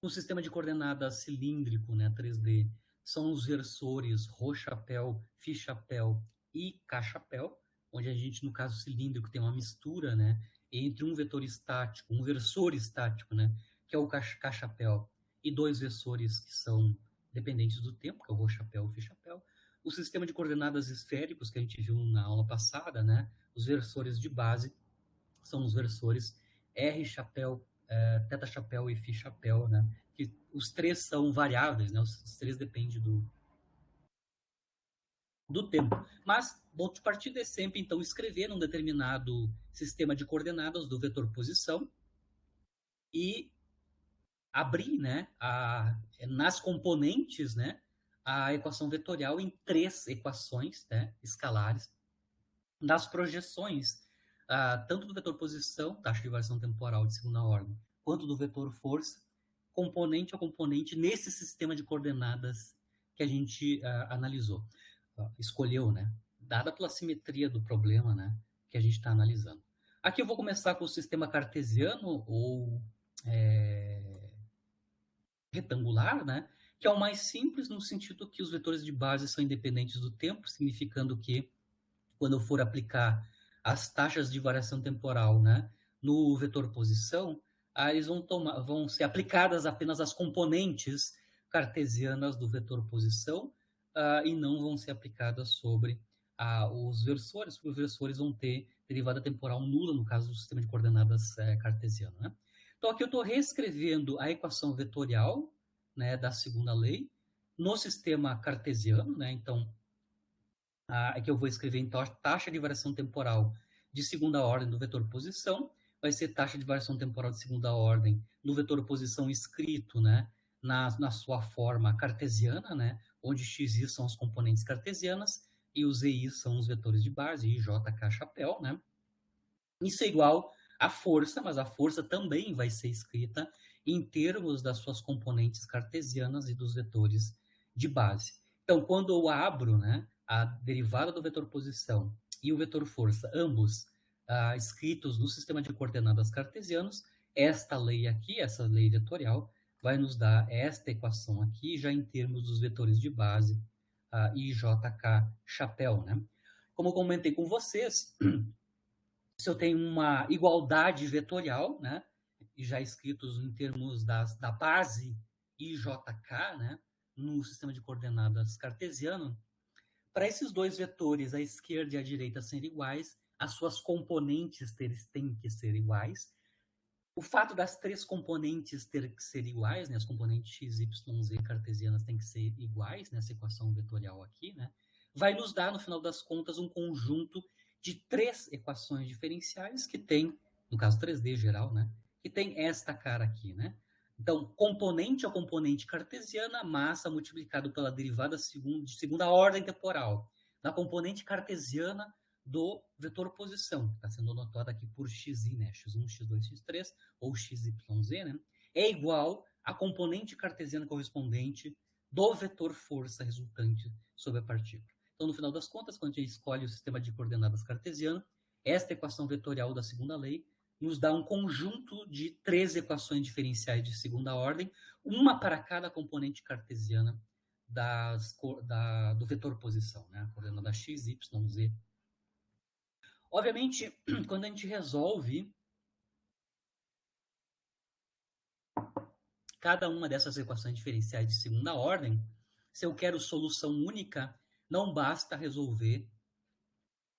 Speaker 1: No sistema de coordenadas cilíndrico, né, 3D, são os versores Rho-chapéu, Phi-chapéu e K-chapéu, onde a gente, no caso cilíndrico, tem uma mistura, né, entre um vetor estático, um versor estático, né, que é o K-chapéu, e 2 versores que são dependentes do tempo, que é o Rho-chapéu e o Phi-chapéu. O sistema de coordenadas esféricos, que a gente viu na aula passada, né, os versores de base são os versores R-chapéu, teta-chapéu e Phi-chapéu, né? Que os 3 são variáveis, né? Os 3 dependem do tempo. Mas, ponto de partida é sempre, então, escrever um determinado sistema de coordenadas do vetor posição e abrir, né, nas componentes, né, a equação vetorial em 3 equações, né, escalares, das projeções, tanto do vetor posição, taxa de variação temporal de segunda ordem, quanto do vetor força, componente a componente, nesse sistema de coordenadas que a gente analisou, escolheu, né? Dada pela simetria do problema, né? Que a gente está analisando. Aqui eu vou começar com o sistema cartesiano ou retangular, né? Que é o mais simples no sentido que os vetores de base são independentes do tempo, significando que quando eu for aplicar as taxas de variação temporal, né, no vetor posição, eles vão ser aplicadas apenas as componentes cartesianas do vetor posição e não vão ser aplicadas sobre os versores, porque os versores vão ter derivada temporal nula no caso do sistema de coordenadas cartesiano. Né? Então, aqui eu estou reescrevendo a equação vetorial, né, da segunda lei no sistema cartesiano. Né? Então, que eu vou escrever então taxa de variação temporal de segunda ordem do vetor posição, vai ser taxa de variação temporal de segunda ordem no vetor posição escrito, né, na sua forma cartesiana, né, onde x e y são as componentes cartesianas e os EI são os vetores de base, I, J, K, chapéu, né? Isso é igual à força, mas a força também vai ser escrita em termos das suas componentes cartesianas e dos vetores de base. Então, quando eu abro, né, a derivada do vetor posição e o vetor força, ambos escritos no sistema de coordenadas cartesianos, esta lei aqui, essa lei vetorial, vai nos dar esta equação aqui, já em termos dos vetores de base, IJK chapéu, né? Como eu comentei com vocês, se eu tenho uma igualdade vetorial, né, e já escritos em termos da base IJK, né, no sistema de coordenadas cartesiano, para esses dois vetores, a esquerda e a direita serem iguais, as suas componentes têm que ser iguais. O fato das três componentes ter que ser iguais, né, as componentes x, y, z cartesianas têm que ser iguais nessa equação vetorial aqui, né, vai nos dar, no final das contas, um conjunto de três equações diferenciais que tem, no caso 3D geral, né, que tem esta cara aqui, né. Então, componente a componente cartesiana, massa multiplicado pela derivada de segunda ordem temporal. Da componente cartesiana do vetor posição, que está sendo notado aqui por xi, né? x1, x2, x3, ou xyz, né? É igual à componente cartesiana correspondente do vetor força resultante sobre a partícula. Então, no final das contas, quando a gente escolhe o sistema de coordenadas cartesiano, esta equação vetorial da segunda lei nos dá um conjunto de três equações diferenciais de segunda ordem, uma para cada componente cartesiana do vetor posição, né? A coordenada x, y, z. Obviamente, quando a gente resolve cada uma dessas equações diferenciais de segunda ordem, se eu quero solução única, não basta resolver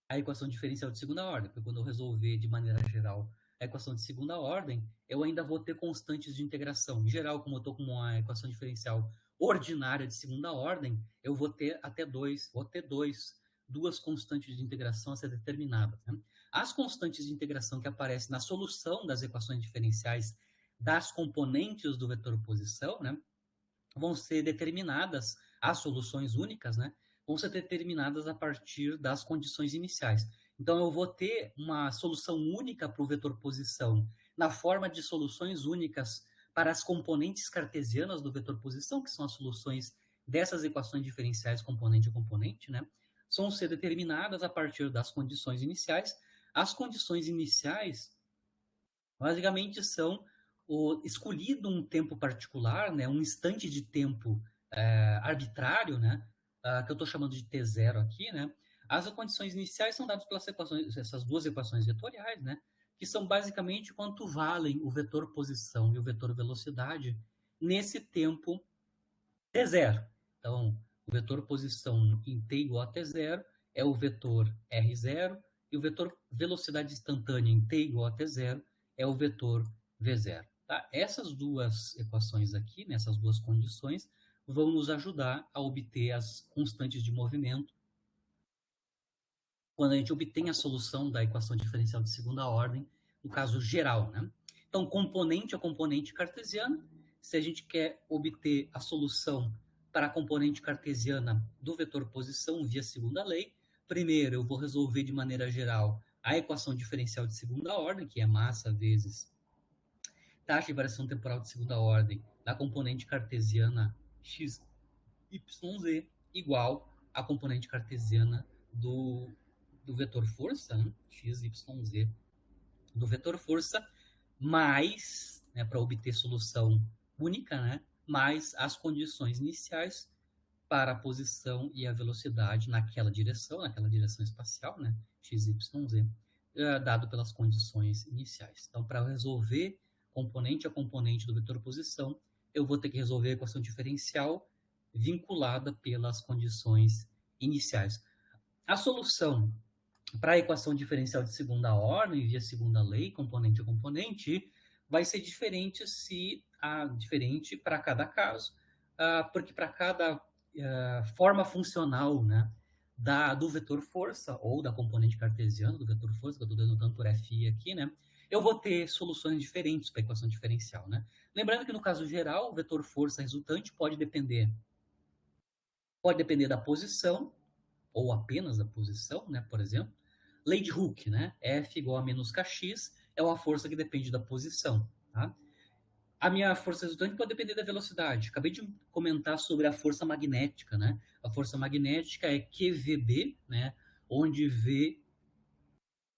Speaker 1: a equação diferencial de segunda ordem, porque quando eu resolver de maneira geral a equação de segunda ordem, eu ainda vou ter constantes de integração. Em geral, como eu estou com uma equação diferencial ordinária de segunda ordem, eu vou ter duas constantes de integração a ser determinadas. Né? As constantes de integração que aparecem na solução das equações diferenciais das componentes do vetor posição, né, vão ser determinadas, as soluções únicas, né, vão ser determinadas a partir das condições iniciais. Então, eu vou ter uma solução única para o vetor posição na forma de soluções únicas para as componentes cartesianas do vetor posição, que são as soluções dessas equações diferenciais componente a componente, né? Vão ser determinadas a partir das condições iniciais. As condições iniciais, basicamente, são escolhido um tempo particular, né, um instante de tempo arbitrário, né, que eu estou chamando de T0 aqui, né, as condições iniciais são dadas pelas equações, essas duas equações vetoriais, né, que são basicamente quanto valem o vetor posição e o vetor velocidade nesse tempo T0. Então, o vetor posição em T igual a T0 é o vetor R0 e o vetor velocidade instantânea em T igual a T0 é o vetor V0. Tá? Essas duas equações aqui, né, essas duas condições, vão nos ajudar a obter as constantes de movimento quando a gente obtém a solução da equação diferencial de segunda ordem, no caso geral. Né? Então, componente a componente cartesiana, se a gente quer obter a solução para a componente cartesiana do vetor posição via segunda lei, primeiro eu vou resolver de maneira geral a equação diferencial de segunda ordem, que é massa vezes taxa de variação temporal de segunda ordem da componente cartesiana x, y, z, igual à componente cartesiana do vetor força, né? x, y, z, do vetor força, mais, né, para obter solução única, né, mais as condições iniciais para a posição e a velocidade naquela direção espacial, né, x, y, z, dado pelas condições iniciais. Então, para resolver componente a componente do vetor posição, eu vou ter que resolver a equação diferencial vinculada pelas condições iniciais. A solução para a equação diferencial de segunda ordem, via segunda lei, componente a componente, vai ser diferente diferente para cada caso, porque para cada forma funcional, né, do vetor força, ou da componente cartesiana do vetor força, que eu estou denotando por FI aqui, né, eu vou ter soluções diferentes para a equação diferencial. Né? Lembrando que no caso geral, o vetor força resultante pode depender da posição, ou apenas da posição, né, por exemplo. Lei de Hooke, né? F igual a menos kx é uma força que depende da posição. Tá? A minha força resultante pode depender da velocidade. Acabei de comentar sobre a força magnética, né? A força magnética é QVB, né? Onde V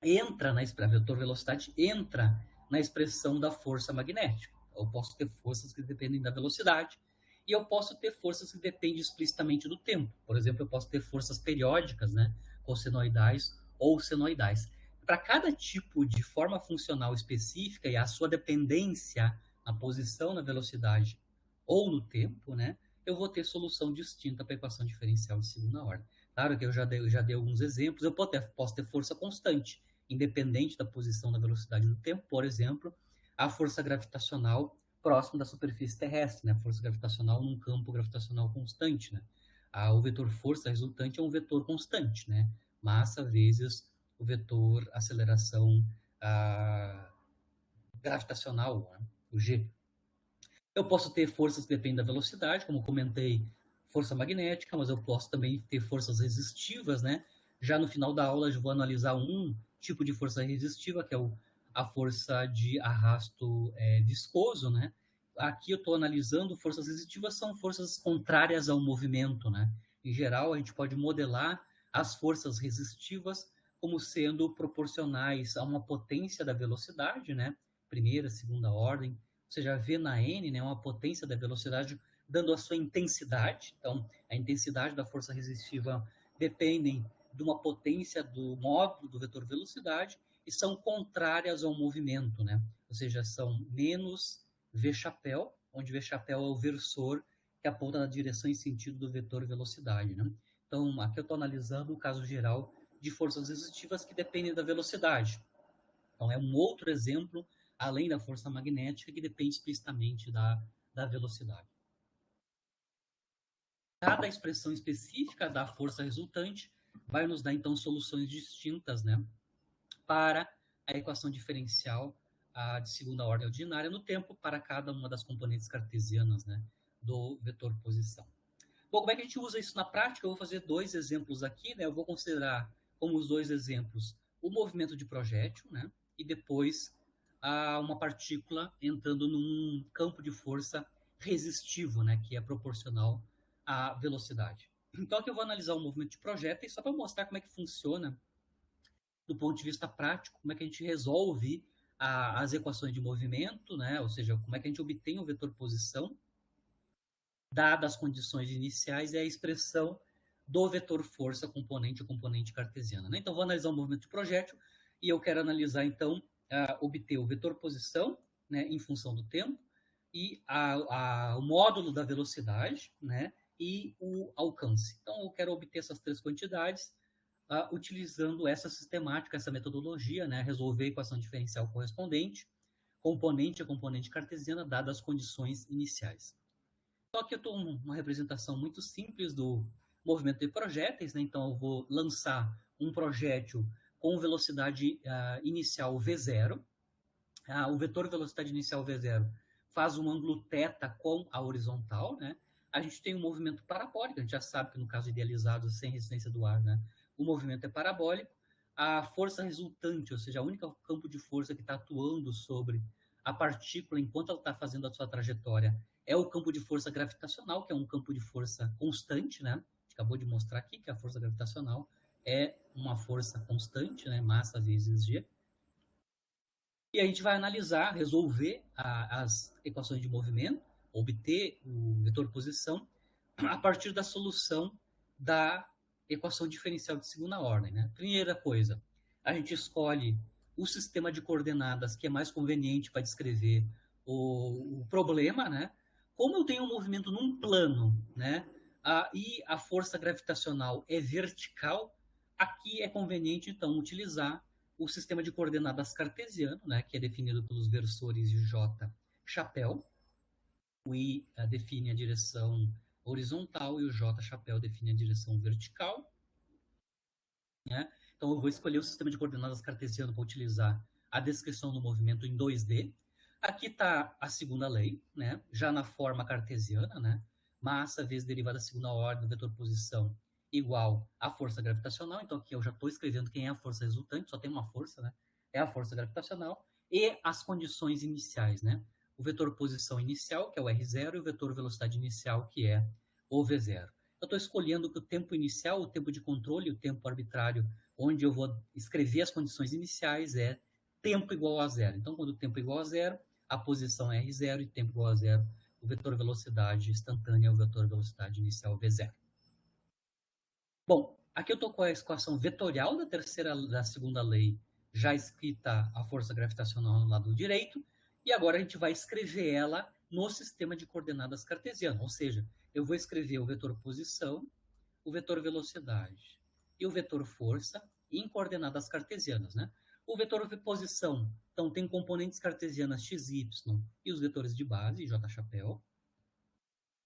Speaker 1: entra a vetor velocidade entra na expressão da força magnética. Eu posso ter forças que dependem da velocidade e eu posso ter forças que dependem explicitamente do tempo. Por exemplo, eu posso ter forças periódicas, né? Cossenoidais ou senoidais. Para cada tipo de forma funcional específica e a sua dependência na posição, na velocidade ou no tempo, né, eu vou ter solução distinta para a equação diferencial de segunda ordem. Claro que eu já dei alguns exemplos. Eu posso ter força constante, independente da posição da velocidade do tempo. Por exemplo, a força gravitacional próximo da superfície terrestre, né? A força gravitacional num campo gravitacional constante, né? O vetor força resultante é um vetor constante, né? Massa vezes o vetor aceleração ah, gravitacional, né? O G. Eu posso ter forças que dependem da velocidade, como comentei, força magnética, mas eu posso também ter forças resistivas, né? Já no final da aula eu vou analisar um tipo de força resistiva, que é a força de arrasto viscoso, né? Aqui eu estou analisando forças resistivas, são forças contrárias ao movimento, né? Em geral, a gente pode modelar as forças resistivas como sendo proporcionais a uma potência da velocidade, né? Primeira, segunda ordem, você já vê na N, né, uma potência da velocidade dando a sua intensidade. Então, a intensidade da força resistiva dependem de uma potência do módulo do vetor velocidade e são contrárias ao movimento, né? Ou seja, são menos V chapéu, onde V chapéu é o versor que aponta na direção e sentido do vetor velocidade, né? Então, aqui eu estou analisando o caso geral de forças resistivas que dependem da velocidade. Então, é um outro exemplo, além da força magnética, que depende explicitamente da velocidade. Cada expressão específica da força resultante vai nos dar, então, soluções distintas, né, para a equação diferencial de segunda ordem ordinária no tempo para cada uma das componentes cartesianas, né, do vetor posição. Bom, como é que a gente usa isso na prática? Eu vou fazer dois exemplos aqui, né? Eu vou considerar como os dois exemplos o movimento de projétil, né? E depois uma partícula entrando num campo de força resistivo, né? Que é proporcional à velocidade. Então aqui eu vou analisar o movimento de projéteis só para mostrar como é que funciona do ponto de vista prático, como é que a gente resolve as equações de movimento, né? Ou seja, como é que a gente obtém o vetor posição dadas as condições iniciais, é a expressão do vetor força componente ou componente cartesiana, né? Então, vou analisar o movimento de projétil e eu quero analisar, então, obter o vetor posição, né, em função do tempo, e o módulo da velocidade, né, e o alcance. Então, eu quero obter essas três quantidades utilizando essa sistemática, essa metodologia, né, resolver a equação diferencial correspondente, componente a componente cartesiana, dadas as condições iniciais. Só que eu estou uma representação muito simples do movimento de projéteis, né? Então eu vou lançar um projétil com velocidade inicial v0. O vetor velocidade inicial v0 faz um ângulo θ com a horizontal, né? A gente tem um movimento parabólico, a gente já sabe que no caso idealizado, sem resistência do ar, né? O movimento é parabólico. A força resultante, ou seja, o único campo de força que está atuando sobre a partícula enquanto ela está fazendo a sua trajetória é o campo de força gravitacional, que é um campo de força constante, né? A gente acabou de mostrar aqui que a força gravitacional é uma força constante, né? Massa vezes G. E a gente vai analisar, resolver as equações de movimento, obter o vetor posição, a partir da solução da equação diferencial de segunda ordem, né? Primeira coisa, a gente escolhe o sistema de coordenadas que é mais conveniente para descrever o problema, né? Como eu tenho um movimento num plano, né? E a força gravitacional é vertical, aqui é conveniente, então, utilizar o sistema de coordenadas cartesiano, né? Que é definido pelos versores de J chapéu. O I define a direção horizontal e o J chapéu define a direção vertical, né? Então eu vou escolher o sistema de coordenadas cartesiano para utilizar a descrição do movimento em 2D. Aqui está a segunda lei, né? Já na forma cartesiana, né? Massa vezes derivada da segunda ordem do vetor posição igual à força gravitacional. Então aqui eu já estou escrevendo quem é a força resultante, só tem uma força, né? É a força gravitacional. E as condições iniciais, né? O vetor posição inicial, que é o R0, e o vetor velocidade inicial, que é o V0. Eu estou escolhendo que o tempo inicial, o tempo de controle, o tempo arbitrário, onde eu vou escrever as condições iniciais, é tempo igual a zero. Então, quando o tempo é igual a zero, a posição é R0 e tempo igual a zero, o vetor velocidade instantânea é o vetor velocidade inicial V0. Bom, aqui eu estou com a equação vetorial da segunda lei, já escrita a força gravitacional no lado direito, e agora a gente vai escrever ela no sistema de coordenadas cartesiano, ou seja, eu vou escrever o vetor posição, o vetor velocidade e o vetor força em coordenadas cartesianas, né? O vetor posição, então, tem componentes cartesianas x, y e os vetores de base, j chapéu.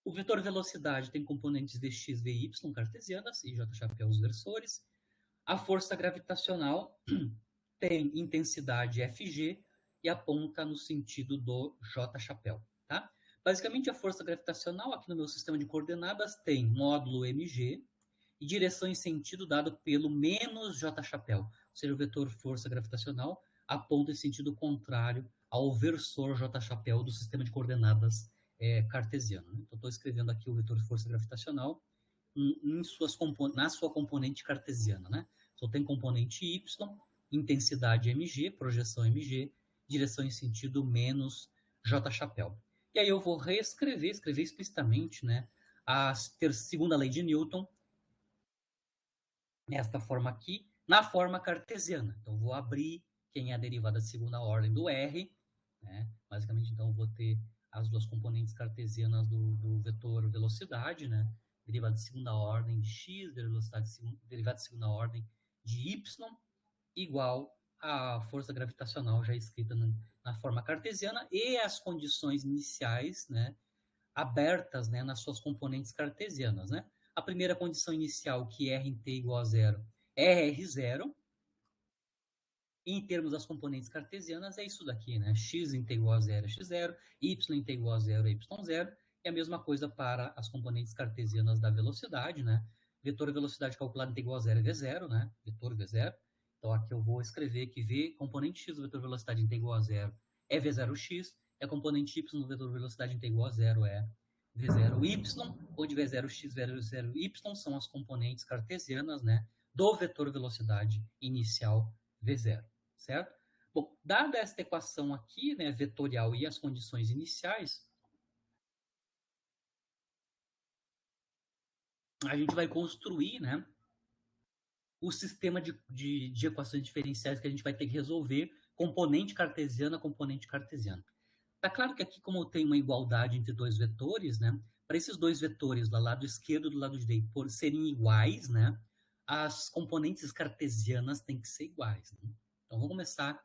Speaker 1: O vetor velocidade tem componentes dx, dy cartesianas e j chapéu os versores. A força gravitacional tem intensidade Fg e aponta no sentido do j chapéu, tá? Basicamente, a força gravitacional aqui no meu sistema de coordenadas tem módulo mg e direção e sentido dado pelo menos j chapéu, ou seja, o vetor força gravitacional aponta em sentido contrário ao versor j chapéu do sistema de coordenadas cartesiano. Então, estou escrevendo aqui o vetor força gravitacional na sua componente cartesiana, né? Então, tem componente y, intensidade mg, projeção mg, direção em sentido menos j chapéu. E aí eu vou escrever explicitamente, né, a segunda lei de Newton, nesta forma aqui, na forma cartesiana. Então, vou abrir quem é a derivada de segunda ordem do R, né? Basicamente, então, eu vou ter as duas componentes cartesianas do vetor velocidade, né? Derivada de segunda ordem de x, derivada de segunda ordem de y, igual à força gravitacional já escrita na forma cartesiana e as condições iniciais, né, abertas, né, nas suas componentes cartesianas, né? A primeira condição inicial, que R em t igual a zero, é R0. E em termos das componentes cartesianas, é isso daqui, né? X em t igual a zero é x0, y em t igual a zero é y0. E a mesma coisa para as componentes cartesianas da velocidade, né? Vetor velocidade calculado em t igual a zero é v0, né? Vetor v0. Então, aqui eu vou escrever que v, componente x do vetor velocidade em t igual a zero é v0x, e a componente y do vetor velocidade em t igual a zero é v0y, onde v0x, v0y são as componentes cartesianas, né, do vetor velocidade inicial v0, certo? Bom, dada esta equação aqui, né, vetorial e as condições iniciais, a gente vai construir, né, o sistema de equações diferenciais que a gente vai ter que resolver componente cartesiana a componente cartesiana. Tá claro que aqui, como eu tenho uma igualdade entre dois vetores, né, para esses dois vetores, do lado esquerdo e do lado direito, por serem iguais, né, as componentes cartesianas têm que ser iguais. Né? Então, vamos começar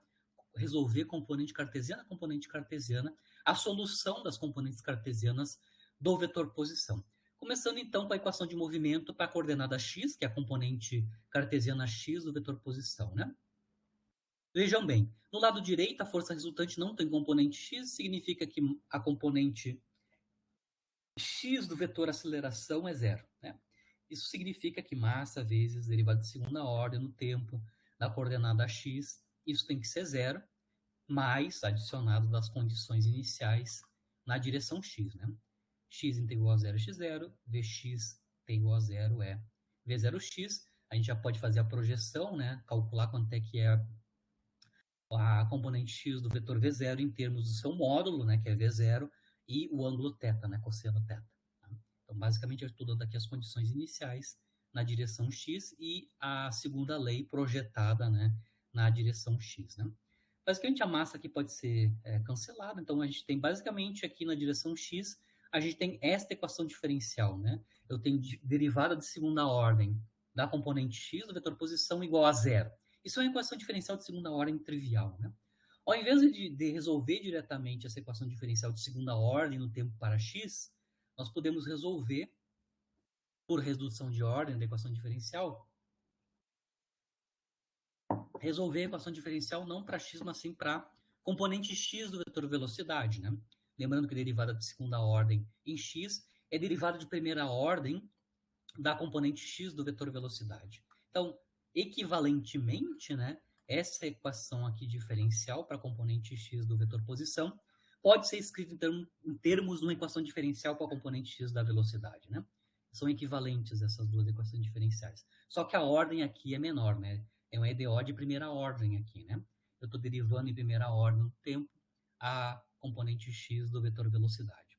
Speaker 1: a resolver componente cartesiana, a solução das componentes cartesianas do vetor posição. Começando, então, com a equação de movimento para a coordenada x, que é a componente cartesiana x do vetor posição, né? Vejam bem, no lado direito, a força resultante não tem componente x, significa que a componente x do vetor aceleração é zero. Né? Isso significa que massa vezes derivada de segunda ordem no tempo da coordenada x, isso tem que ser zero, mais adicionado das condições iniciais na direção x. Né? X em t igual a zero é x0, vx t igual a zero é v0x. A gente já pode fazer a projeção, né? Calcular quanto é que é a componente x do vetor v0 em termos do seu módulo, né, que é v0, e o ângulo θ, né, cosseno θ. Tá? Então, basicamente, eu estou dando aqui as condições iniciais na direção x e a segunda lei projetada, né, na direção x. Né? Basicamente, a massa aqui pode ser cancelada, então a gente tem basicamente aqui na direção x, a gente tem esta equação diferencial. Né? Eu tenho derivada de segunda ordem da componente x do vetor posição igual a zero. Isso é uma equação diferencial de segunda ordem trivial. Né? Ao invés de resolver diretamente essa equação diferencial de segunda ordem no tempo para x, nós podemos resolver, por redução de ordem da equação diferencial, resolver a equação diferencial não para x, mas sim para componente x do vetor velocidade. Né? Lembrando que a derivada de segunda ordem em x é derivada de primeira ordem da componente x do vetor velocidade. Então, equivalentemente, né, essa equação aqui diferencial para a componente x do vetor posição pode ser escrita em termos de uma equação diferencial para a componente x da velocidade. Né? São equivalentes essas duas equações diferenciais. Só que a ordem aqui é menor, né? É um EDO de primeira ordem aqui, né? Eu estou derivando em primeira ordem no tempo a componente x do vetor velocidade.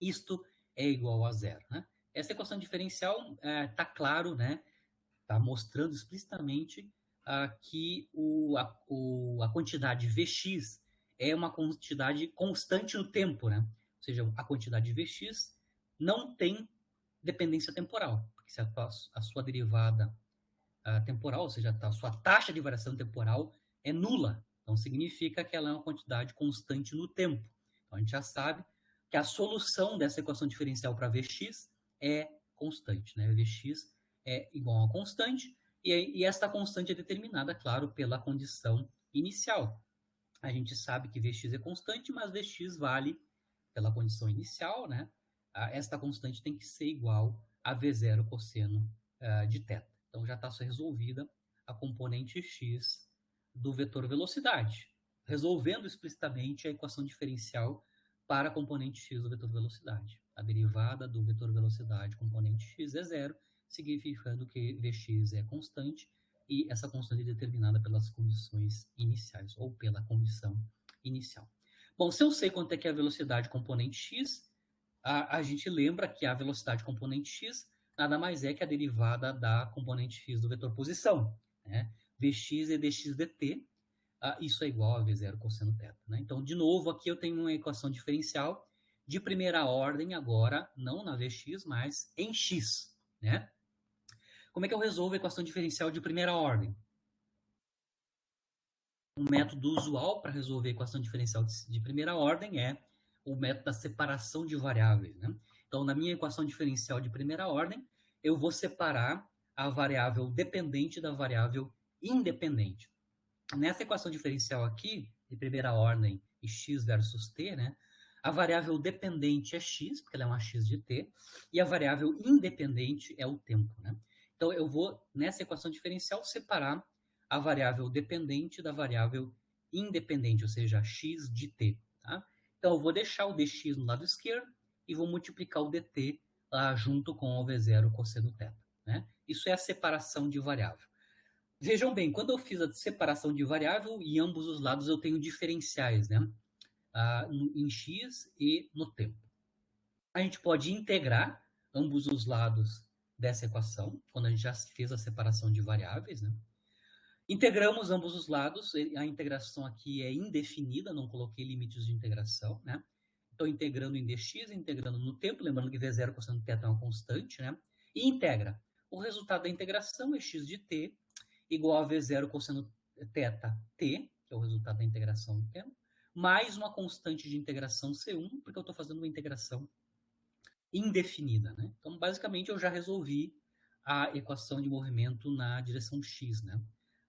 Speaker 1: Isto é igual a zero, né? Essa equação diferencial está claro, né? Está mostrando explicitamente que a quantidade Vx é uma quantidade constante no tempo, né? Ou seja, a quantidade Vx não tem dependência temporal, que se a sua derivada temporal, ou seja, a sua taxa de variação temporal é nula. Então, significa que ela é uma quantidade constante no tempo. Então, a gente já sabe que a solução dessa equação diferencial para Vx é constante. Né? Vx é igual a uma constante, e esta constante é determinada, claro, pela condição inicial. A gente sabe que Vx é constante, mas Vx vale pela condição inicial, né? Esta constante tem que ser igual a V0 cosseno de θ. Então, já está resolvida a componente x do vetor velocidade, resolvendo explicitamente a equação diferencial para a componente x do vetor velocidade. A derivada do vetor velocidade componente x é zero, significando que Vx é constante, e essa constante é determinada pelas condições iniciais, ou pela condição inicial. Bom, se eu sei quanto é que é a velocidade componente x, a gente lembra que a velocidade componente x nada mais é que a derivada da componente x do vetor posição. Né? Vx é dx dt, isso é igual a V0 cosseno θ. Né? Então, de novo, aqui eu tenho uma equação diferencial de primeira ordem agora, não na Vx, mas em x. Né? Como é que eu resolvo a equação diferencial de primeira ordem? O método usual para resolver a equação diferencial de primeira ordem é o método da separação de variáveis. Né? Então, na minha equação diferencial de primeira ordem, eu vou separar a variável dependente da variável independente. Nessa equação diferencial aqui, de primeira ordem, e x versus t, né? A variável dependente é x, porque ela é uma x de t, e a variável independente é o tempo. Né? Então, eu vou, nessa equação diferencial, separar a variável dependente da variável independente, ou seja, x de t. Tá? Então, eu vou deixar o dx no lado esquerdo e vou multiplicar o dt lá junto com o V0 cosseno θ. Né? Isso é a separação de variável. Vejam bem, quando eu fiz a separação de variável, em ambos os lados eu tenho diferenciais, né? Em x e no tempo. A gente pode integrar ambos os lados dessa equação, quando a gente já fez a separação de variáveis, né? Integramos ambos os lados, a integração aqui é indefinida, não coloquei limites de integração, né? Estou integrando em dx, integrando no tempo, lembrando que V0 cosseno θ é uma constante, né? E integra. O resultado da integração é x de t igual a V0 cosseno θ t, que é o resultado da integração do tempo, mais uma constante de integração C1, porque eu estou fazendo uma integração indefinida. Né? Então, basicamente, eu já resolvi a equação de movimento na direção x. Né?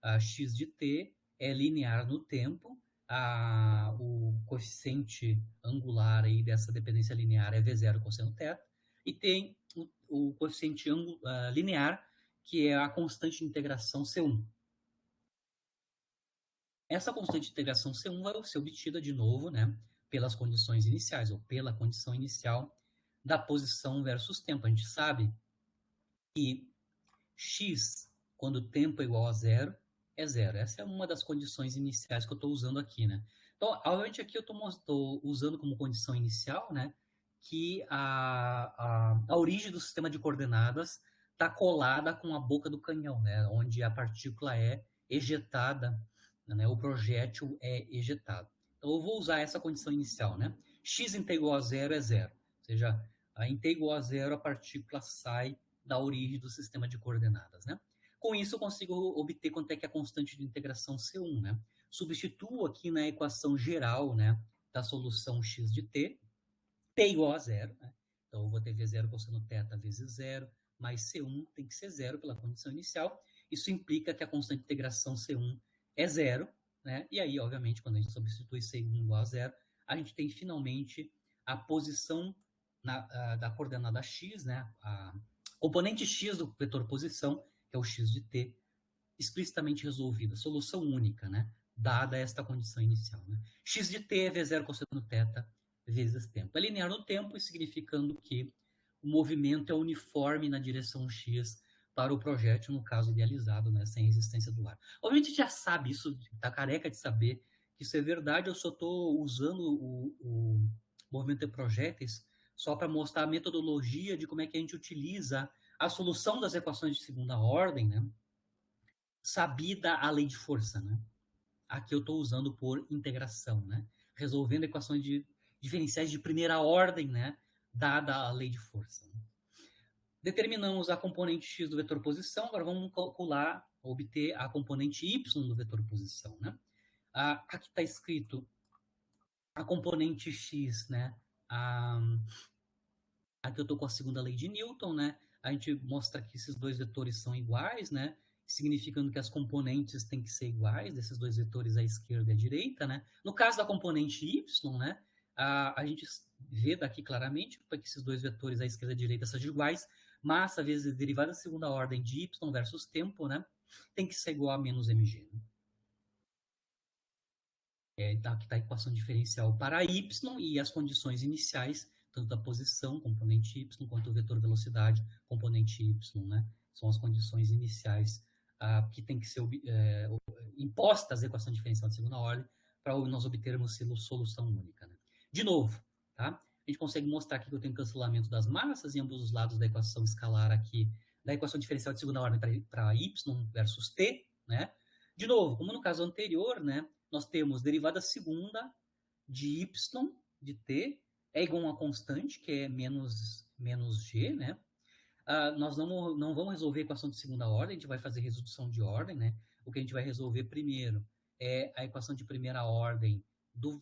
Speaker 1: A x de t é linear no tempo, o coeficiente angular aí dessa dependência linear é V0 cosseno θ, e tem o coeficiente linear, que é a constante de integração C1. Essa constante de integração C1 vai ser obtida de novo, né, pelas condições iniciais, ou pela condição inicial da posição versus tempo. A gente sabe que x, quando o tempo é igual a zero, é zero. Essa é uma das condições iniciais que eu estou usando aqui, né? Então, obviamente, aqui eu estou usando como condição inicial, né, que a origem do sistema de coordenadas está colada com a boca do canhão, né, onde a partícula é ejetada, né, o projétil é ejetado. Então, eu vou usar essa condição inicial, né? X em t igual a zero é zero. Ou seja, em t igual a zero, a partícula sai da origem do sistema de coordenadas, né? Com isso, eu consigo obter quanto é que é a constante de integração C1, né? Substituo aqui na equação geral, né, da solução x de t, t igual a zero, né? Então, eu vou ter V0 cosseno θ vezes zero, mais C1 tem que ser zero pela condição inicial. Isso implica que a constante de integração C1 é zero, né? E aí, obviamente, quando a gente substitui C1 igual a zero, a gente tem finalmente a posição da coordenada x, né? A componente x do vetor posição, que é o x de t, explicitamente resolvida, solução única, né? Dada esta condição inicial. Né? X de t é V0 cosseno θ vezes tempo. É linear no tempo, significando que o movimento é uniforme na direção x para o projétil, no caso idealizado, né, sem resistência do ar. Obviamente a gente já sabe isso, está careca de saber que isso é verdade, eu só estou usando o movimento de projéteis só para mostrar a metodologia de como é que a gente utiliza a solução das equações de segunda ordem, né, sabida a lei de força. Né? Aqui eu estou usando por integração, né, resolvendo equações diferenciais de primeira ordem, né, dada a lei de força. Determinamos a componente x do vetor posição, agora vamos calcular, obter a componente y do vetor posição, né? Aqui está escrito a componente x, né? Aqui eu estou com a segunda lei de Newton, né? A gente mostra que esses dois vetores são iguais, né? Significando que as componentes têm que ser iguais, desses dois vetores à esquerda e à direita, né? No caso da componente y, né? A gente vê daqui claramente que esses dois vetores à esquerda e à direita sejam iguais, massa vezes derivada de segunda ordem de y versus tempo, né? Tem que ser igual a menos mg. Né? Então, aqui está a equação diferencial para y e as condições iniciais, tanto da posição, componente y, quanto o vetor velocidade, componente y, né? São as condições iniciais que tem que ser impostas à equação diferencial de segunda ordem para nós obtermos solução única. Né? De novo, tá? A gente consegue mostrar aqui que eu tenho cancelamento das massas em ambos os lados da equação escalar aqui, da equação diferencial de segunda ordem para y versus t, né? De novo, como no caso anterior, né? Nós temos derivada segunda de y de t é igual a uma constante, que é menos g, né? Nós não vamos resolver a equação de segunda ordem, a gente vai fazer redução de ordem, né? O que a gente vai resolver primeiro é a equação de primeira ordem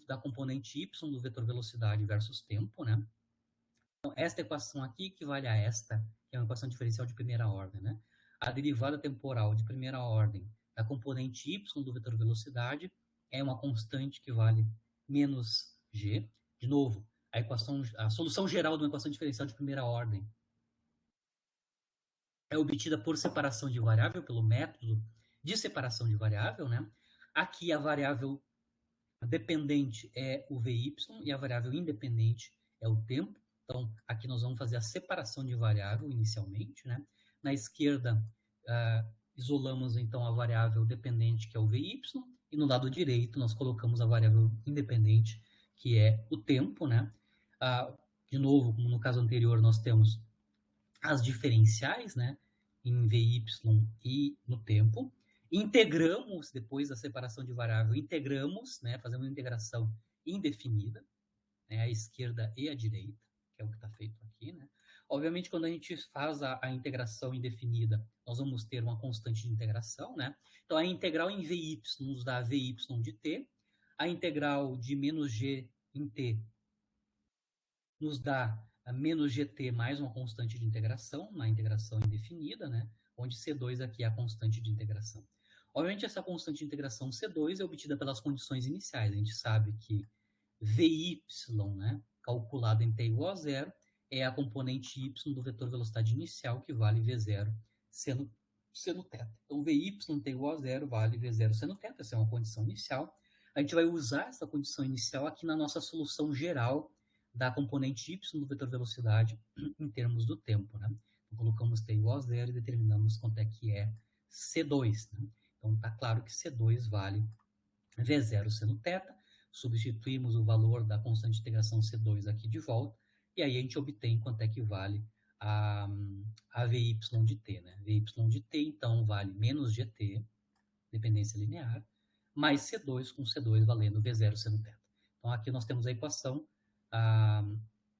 Speaker 1: da componente y do vetor velocidade versus tempo, né? Então, esta equação aqui equivale a esta, que é uma equação diferencial de primeira ordem, né? A derivada temporal de primeira ordem da componente y do vetor velocidade é uma constante que vale menos g. De novo, a solução geral de uma equação diferencial de primeira ordem é obtida por separação de variável, pelo método de separação de variável, né? Aqui a variável dependente é o VY e a variável independente é o tempo. Então, aqui nós vamos fazer a separação de variável inicialmente, né? Na esquerda, isolamos então a variável dependente, que é o VY, e no lado direito nós colocamos a variável independente, que é o tempo, né? De novo, como no caso anterior, nós temos as diferenciais, né? Em VY e no tempo. Integramos, depois da separação de variável, integramos, né? Fazemos uma integração indefinida, né? A esquerda e a direita, que é o que está feito aqui, né? Obviamente, quando a gente faz a integração indefinida, nós vamos ter uma constante de integração, né? Então, a integral em VY nos dá VY de t, a integral de menos g em t nos dá menos gt mais uma constante de integração, uma integração indefinida, né? Onde C2 aqui é a constante de integração. Obviamente, essa constante de integração C2 é obtida pelas condições iniciais. A gente sabe que VY, né, calculado em t igual a zero, é a componente y do vetor velocidade inicial, que vale V0 seno θ. Então, VY t igual a zero vale V0 seno θ, essa é uma condição inicial. A gente vai usar essa condição inicial aqui na nossa solução geral da componente y do vetor velocidade em termos do tempo, né? Então, colocamos t igual a zero e determinamos quanto é que é C2. Né? Então, está claro que C2 vale V0 seno θ, substituímos o valor da constante de integração C2 aqui de volta, e aí a gente obtém quanto é que vale a VY de t. Né? VY de t, então, vale menos GT, dependência linear, mais C2 com C2 valendo V0 seno θ. Então, aqui nós temos a equação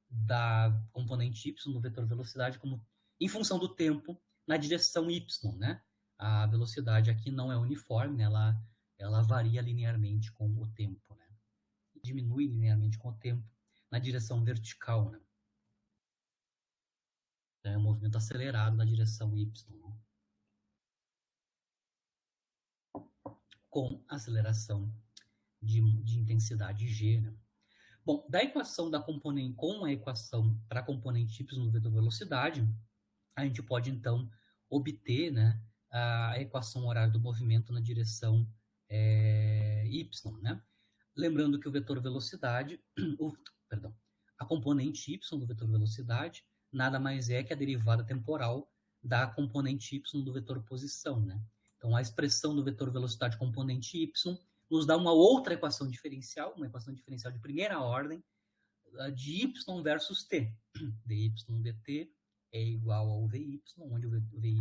Speaker 1: da componente y no vetor velocidade como em função do tempo na direção y, né? A velocidade aqui não é uniforme, né? Ela varia linearmente com o tempo, né? Diminui linearmente com o tempo na direção vertical, né? Então, é um movimento acelerado na direção y, né? Com aceleração de intensidade g, né? Bom, da equação da componente com a equação para a componente y no vetor velocidade, a gente pode então obter, né, a equação horária do movimento na direção y, né? Lembrando que o vetor velocidade, a componente y do vetor velocidade nada mais é que a derivada temporal da componente y do vetor posição, né? Então, a expressão do vetor velocidade componente y nos dá uma outra equação diferencial, uma equação diferencial de primeira ordem, de y versus t. dy dt é igual ao vy, onde o vy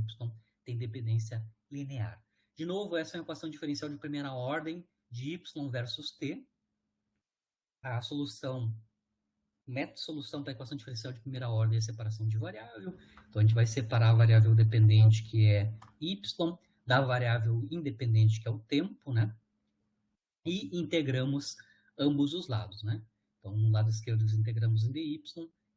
Speaker 1: tem dependência linear. De novo, essa é uma equação diferencial de primeira ordem de y versus t. A solução método de solução para a equação diferencial de primeira ordem é separação de variável. Então, a gente vai separar a variável dependente, que é y, da variável independente, que é o tempo, né? E integramos ambos os lados, né? Então, no lado esquerdo, integramos em dy,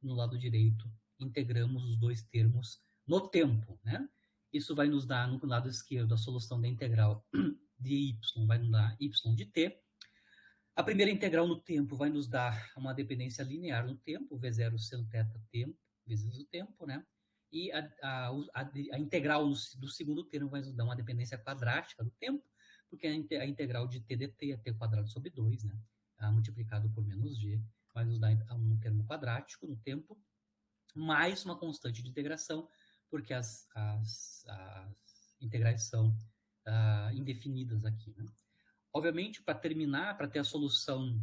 Speaker 1: no lado direito, integramos os dois termos no tempo, né? Isso vai nos dar, no lado esquerdo, a solução da integral de y vai nos dar y de t. A primeira integral no tempo vai nos dar uma dependência linear no tempo, V0 sendo θ tempo, vezes o tempo, né? E a integral do segundo termo vai nos dar uma dependência quadrática do tempo, porque a integral de t dt é t quadrado sobre 2, né? Multiplicado por menos g, vai nos dar um termo quadrático no tempo, mais uma constante de integração, porque as integrais são indefinidas aqui, né? Obviamente, para terminar, para ter a solução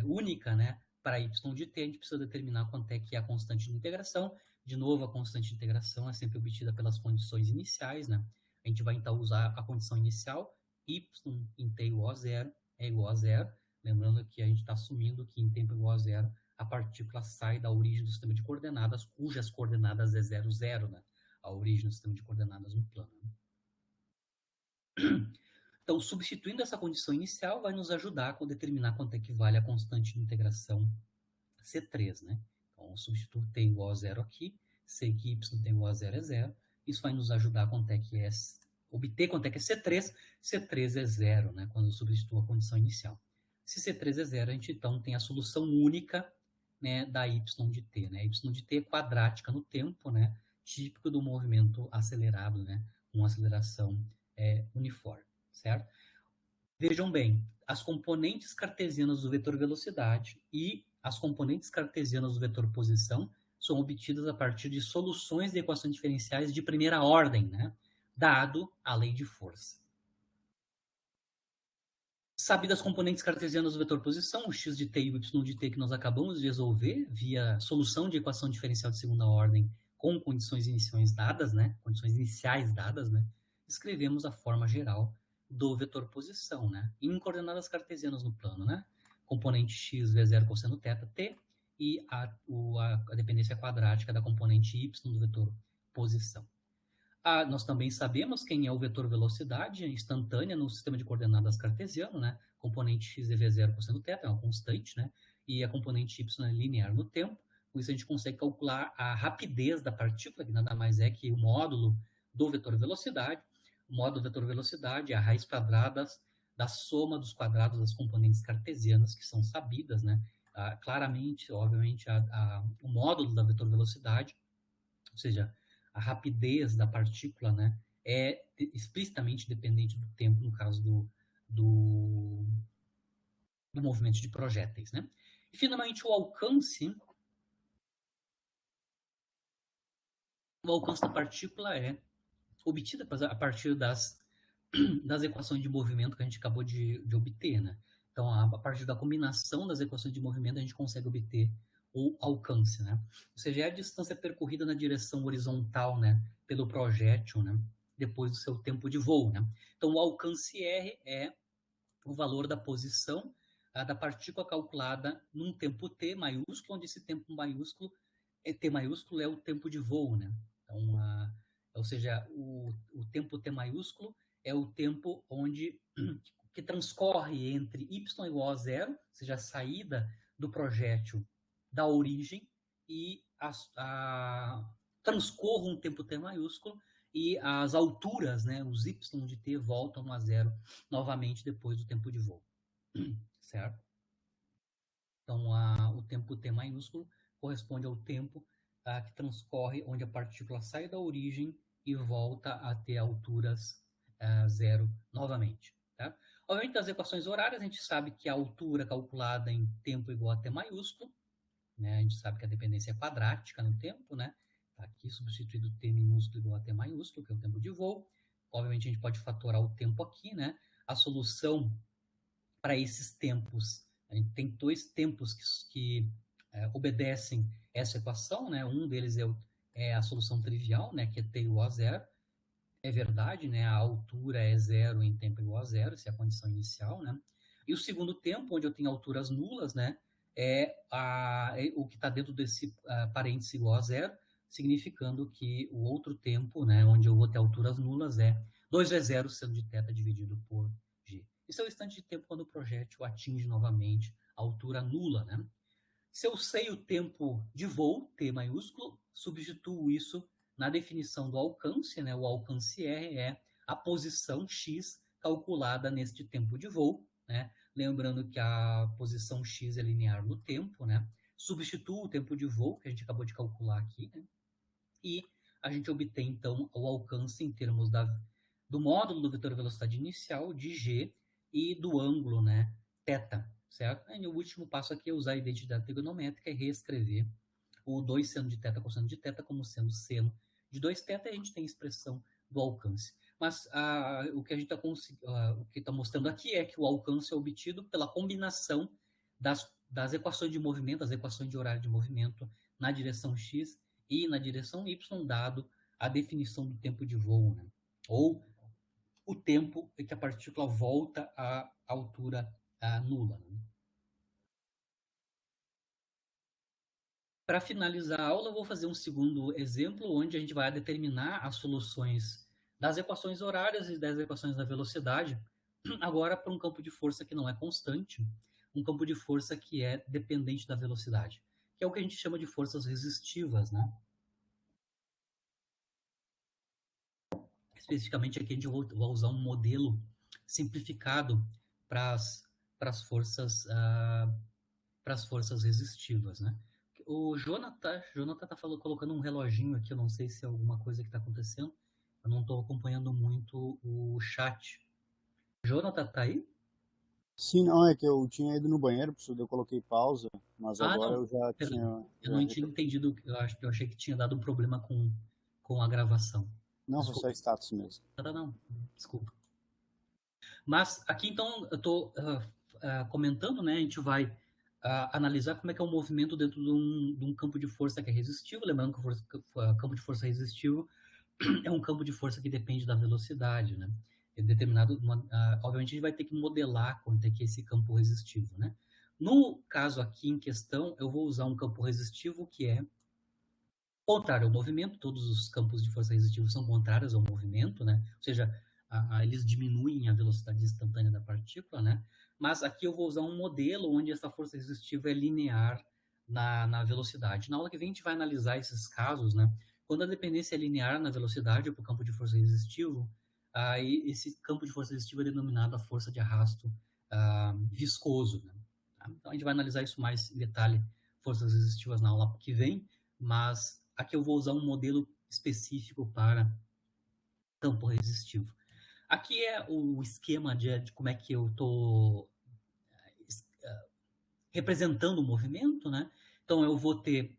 Speaker 1: única, né, para y de t, a gente precisa determinar quanto é que é a constante de integração. De novo, a constante de integração é sempre obtida pelas condições iniciais, né? A gente vai, então, usar a condição inicial, y em t igual a zero, é igual a zero. Lembrando que a gente está assumindo que em tempo igual a zero, a partícula sai da origem do sistema de coordenadas, cujas coordenadas é 0, 0, né? A origem do sistema de coordenadas no plano. Então, substituindo essa condição inicial, vai nos ajudar a determinar quanto é que vale a constante de integração C3, né? Então, substituo t igual a zero aqui, sei que y t igual a zero é zero. Isso vai nos ajudar quanto é que é, obter quanto é que é C3. C3 é zero, né? Quando eu substituo a condição inicial. Se C3 é zero, a gente então tem a solução única, né, da y de t, né? Y de t é quadrática no tempo, né? Típico do movimento acelerado, né? Com aceleração uniforme, certo? Vejam bem, as componentes cartesianas do vetor velocidade e as componentes cartesianas do vetor posição são obtidas a partir de soluções de equações diferenciais de primeira ordem, né? Dado a lei de força. Sabidas as componentes cartesianas do vetor posição, o x de t e o y de t que nós acabamos de resolver via solução de equação diferencial de segunda ordem com condições iniciais dadas, né? Condições iniciais dadas, né? Escrevemos a forma geral do vetor posição, né? Em coordenadas cartesianas no plano, né? Componente x V0 cosseno θ, t, e a dependência quadrática da componente y do vetor posição. Nós também sabemos quem é o vetor velocidade instantânea no sistema de coordenadas cartesiano, né? Componente x é V0 cosseno θ, é uma constante, né? E a componente y é linear no tempo. Com isso, a gente consegue calcular a rapidez da partícula, que nada mais é que o módulo do vetor velocidade. O módulo do vetor velocidade é a raiz quadrada da soma dos quadrados das componentes cartesianas, que são sabidas, né? Claramente, obviamente, o módulo da vetor velocidade, ou seja, a rapidez da partícula, né, é explicitamente dependente do tempo, no caso do movimento de projéteis, né? E, finalmente, o alcance da partícula é obtida a partir das equações de movimento que a gente acabou de obter, né? Então, a partir da combinação das equações de movimento, a gente consegue obter o alcance, né? Ou seja, é a distância percorrida na direção horizontal, né? Pelo projétil, né? Depois do seu tempo de voo, né? Então, o alcance R é o valor da posição da partícula calculada num tempo t maiúsculo, onde esse tempo maiúsculo, t maiúsculo é o tempo de voo, né? Então, ou seja, o tempo t maiúsculo é o tempo onde que transcorre entre y igual a zero, ou seja, a saída do projétil da origem, e transcorre um tempo t maiúsculo e as alturas, né, os y de t voltam a zero novamente depois do tempo de voo, certo? Então, o tempo t maiúsculo corresponde ao tempo que transcorre onde a partícula sai da origem e volta a ter alturas zero novamente. Tá? Obviamente, das equações horárias, a gente sabe que a altura calculada em tempo igual a t maiúsculo, né? A gente sabe que a dependência é quadrática no tempo, né? Tá aqui substituído t minúsculo igual a t maiúsculo, que é o tempo de voo. Obviamente, a gente pode fatorar o tempo aqui, né? A solução para esses tempos, a gente tem dois tempos que obedecem essa equação, né? Um deles é a solução trivial, né? Que é t igual a zero. É verdade, né? A altura é zero em tempo igual a zero, essa é a condição inicial, né? E o segundo tempo, onde eu tenho alturas nulas, né? o que está dentro desse parêntese igual a zero, significando que o outro tempo, né, onde eu vou ter alturas nulas, é 2v0 seno de θ dividido por g. Isso é o instante de tempo quando o projétil atinge novamente a altura nula, né? Se eu sei o tempo de voo, T maiúsculo, substituo isso na definição do alcance, né? O alcance R é a posição x calculada neste tempo de voo, né? Lembrando que a posição x é linear no tempo, né? Substituo o tempo de voo, que a gente acabou de calcular aqui, né? E a gente obtém, então, o alcance em termos do módulo do vetor velocidade inicial, de g, e do ângulo, né, θ, certo? E o último passo aqui é usar a identidade trigonométrica e reescrever o 2 seno de θ cosseno de θ como sendo seno de 2θ, e a gente tem a expressão do alcance. Mas o que a gente está mostrando aqui é que o alcance é obtido pela combinação das equações de movimento, das equações de horário de movimento na direção x e na direção y, dado a definição do tempo de voo, né? Ou o tempo em que a partícula volta à altura nula. Né? Para finalizar a aula, eu vou fazer um segundo exemplo, onde a gente vai determinar as soluções das equações horárias e das equações da velocidade, agora para um campo de força que não é constante, um campo de força que é dependente da velocidade, que é o que a gente chama de forças resistivas, né? Especificamente aqui a gente vai usar um modelo simplificado para as forças resistivas, né? O Jonathan está colocando um reloginho aqui, eu não sei se é alguma coisa que está acontecendo, eu não estou acompanhando muito o chat. Jonathan, tá aí?
Speaker 2: Sim, não, é que eu tinha ido no banheiro, eu coloquei pausa, mas agora
Speaker 1: Não,
Speaker 2: eu já
Speaker 1: perdão,
Speaker 2: tinha.
Speaker 1: eu não tinha entendido, eu achei que tinha dado um problema com a gravação.
Speaker 2: Não, foi só
Speaker 1: Desculpa.
Speaker 2: status mesmo.
Speaker 1: Não, desculpa. Mas aqui, então, eu estou comentando, né? A gente vai analisar como é que é o movimento dentro de um campo de força que é resistivo. Lembrando que o campo de força resistivo é um campo de força que depende da velocidade, né? É determinado, obviamente, a gente vai ter que modelar quanto é que é esse campo resistivo, né? No caso aqui em questão, eu vou usar um campo resistivo que é contrário ao movimento. Todos os campos de força resistiva são contrários ao movimento, né? Ou seja, eles diminuem a velocidade instantânea da partícula, né? Mas aqui eu vou usar um modelo onde essa força resistiva é linear na velocidade. Na aula que vem a gente vai analisar esses casos, né? Quando a dependência é linear na velocidade para o campo de força resistivo, aí esse campo de força resistiva é denominado a força de arrasto viscoso, né? Então a gente vai analisar isso mais em detalhe, forças resistivas na aula que vem, mas aqui eu vou usar um modelo específico para campo resistivo. Aqui é o esquema de como é que eu estou representando o movimento, né? Então eu vou ter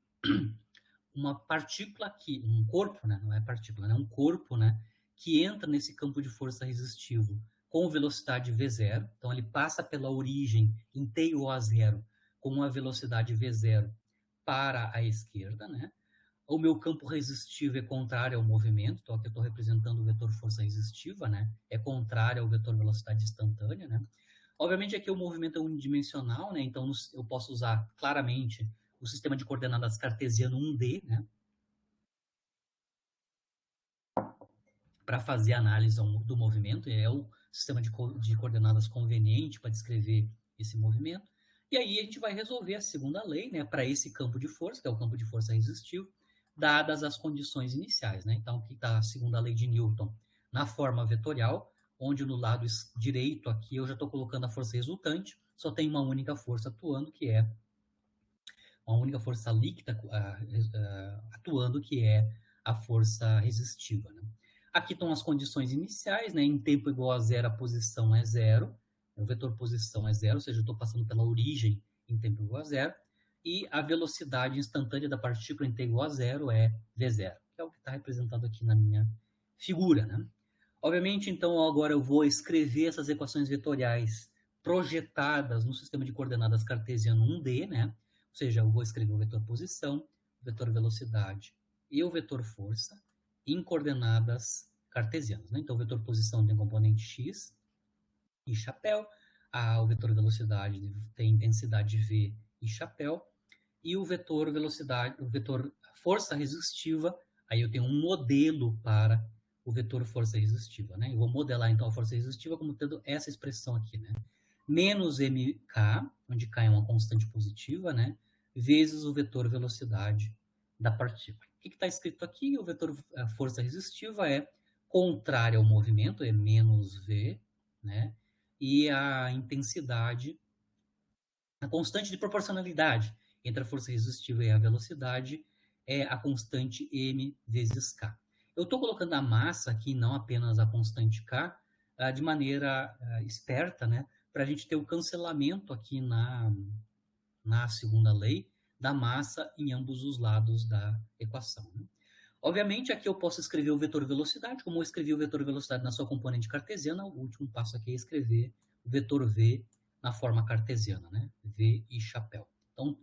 Speaker 1: uma partícula aqui, um corpo, né? Não é partícula, é um corpo, né? Que entra nesse campo de força resistivo com velocidade v0. Então ele passa pela origem em t igual a zero com a velocidade v0 para a esquerda, né? O meu campo resistivo é contrário ao movimento, então aqui eu estou representando o vetor força resistiva, né? É contrário ao vetor velocidade instantânea, né? Obviamente aqui o movimento é unidimensional, né? Então eu posso usar claramente o sistema de coordenadas cartesiano 1D, né? Para fazer a análise do movimento, é o sistema de coordenadas conveniente para descrever esse movimento. E aí a gente vai resolver a segunda lei, né? Para esse campo de força, que é o campo de força resistivo, dadas as condições iniciais, né? Então, aqui está a segunda lei de Newton na forma vetorial, onde no lado direito aqui eu já estou colocando a força resultante, só tem uma única força atuando, que é uma única força líquida atuando, que é a força resistiva, né? Aqui estão as condições iniciais, né? Em tempo igual a zero, a posição é zero, o vetor posição é zero, ou seja, eu estou passando pela origem em tempo igual a zero, e a velocidade instantânea da partícula em t igual a zero é v0, que é o que está representado aqui na minha figura, né? Obviamente, então, agora eu vou escrever essas equações vetoriais projetadas no sistema de coordenadas cartesiano 1D, né? Ou seja, eu vou escrever o vetor posição, o vetor velocidade e o vetor força em coordenadas cartesianas, né? Então, o vetor posição tem componente x e chapéu, o vetor velocidade tem intensidade v e chapéu, e o vetor velocidade, o vetor força resistiva, aí eu tenho um modelo para o vetor força resistiva, né? Eu vou modelar então a força resistiva como tendo essa expressão aqui, né? Menos mk, onde k é uma constante positiva, né? Vezes o vetor velocidade da partícula. O que está escrito aqui? O vetor força resistiva é contrária ao movimento, é menos v, né? E a intensidade, a constante de proporcionalidade entre a força resistiva e a velocidade é a constante m vezes k. Eu estou colocando a massa aqui, não apenas a constante k, de maneira esperta, né? Para a gente ter o cancelamento aqui na segunda lei da massa em ambos os lados da equação, né? Obviamente, aqui eu posso escrever o vetor velocidade, como eu escrevi o vetor velocidade na sua componente cartesiana, o último passo aqui é escrever o vetor v na forma cartesiana, né? V e chapéu. Então,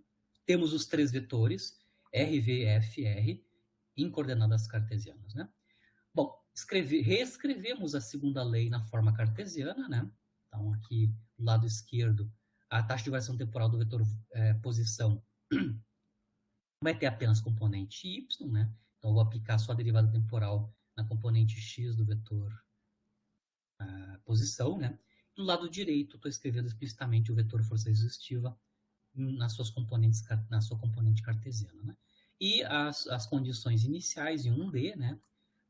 Speaker 1: temos os três vetores, R, V, F, R, em coordenadas cartesianas, né? Bom, reescrevemos a segunda lei na forma cartesiana, né? Então, aqui, do lado esquerdo, a taxa de variação temporal do vetor posição vai ter apenas componente y, né? Então, eu vou aplicar só a derivada temporal na componente x do vetor posição, né? Do lado direito, estou escrevendo explicitamente o vetor força resistiva nas suas componentes, na sua componente cartesiana, né? E as condições iniciais em 1D, né?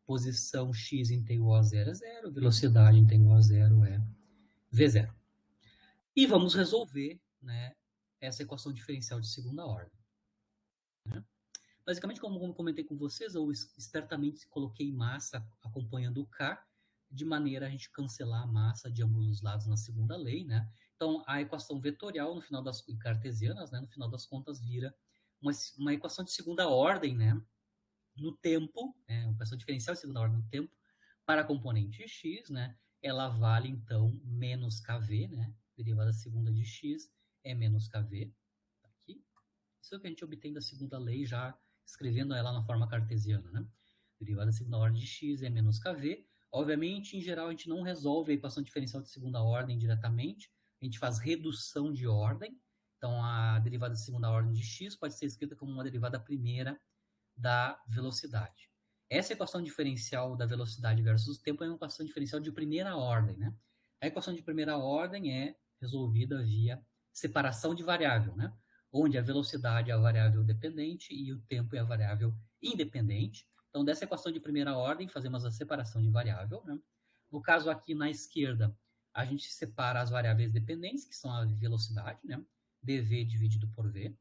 Speaker 1: Posição x igual a 0 é 0, velocidade igual a 0 é v0. E vamos resolver, né, essa equação diferencial de segunda ordem. Né? Basicamente, como comentei com vocês, eu espertamente coloquei massa acompanhando o K, de maneira a gente cancelar a massa de ambos os lados na segunda lei, né? Então, a equação vetorial, no final das cartesianas, né, no final das contas, vira uma equação de segunda ordem, né? No tempo, né, uma equação diferencial de segunda ordem no tempo, para a componente x, né? Ela vale, então, menos kv, né? Derivada segunda de x é menos kv. Tá aqui. Isso é o que a gente obtém da segunda lei, já escrevendo ela na forma cartesiana, né? Derivada da segunda ordem de x é menos kv. Obviamente, em geral, a gente não resolve a equação diferencial de segunda ordem diretamente, a gente faz redução de ordem. Então, a derivada de segunda ordem de x pode ser escrita como uma derivada primeira da velocidade. Essa equação diferencial da velocidade versus o tempo é uma equação diferencial de primeira ordem, né? A equação de primeira ordem é resolvida via separação de variável, né? Onde a velocidade é a variável dependente e o tempo é a variável independente. Então, dessa equação de primeira ordem, fazemos a separação de variável, né? No caso aqui na esquerda, a gente separa as variáveis dependentes, que são a velocidade, né? dv dividido por v.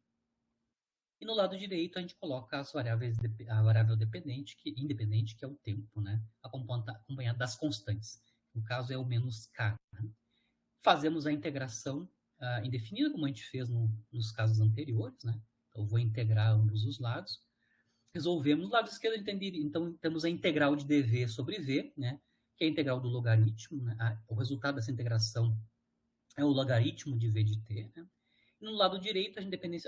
Speaker 1: E no lado direito a gente coloca as variáveis, a variável independente, que é o tempo, né? Acompanhado das constantes. No caso é o menos k. Né? Fazemos a integração indefinida, como a gente fez nos casos anteriores, né? Então, eu vou integrar ambos os lados. Resolvemos. Do lado esquerdo, então, temos a integral de dv sobre v, né? Que é a integral do logaritmo. Né? O resultado dessa integração é o logaritmo de v de t, né? No lado direito,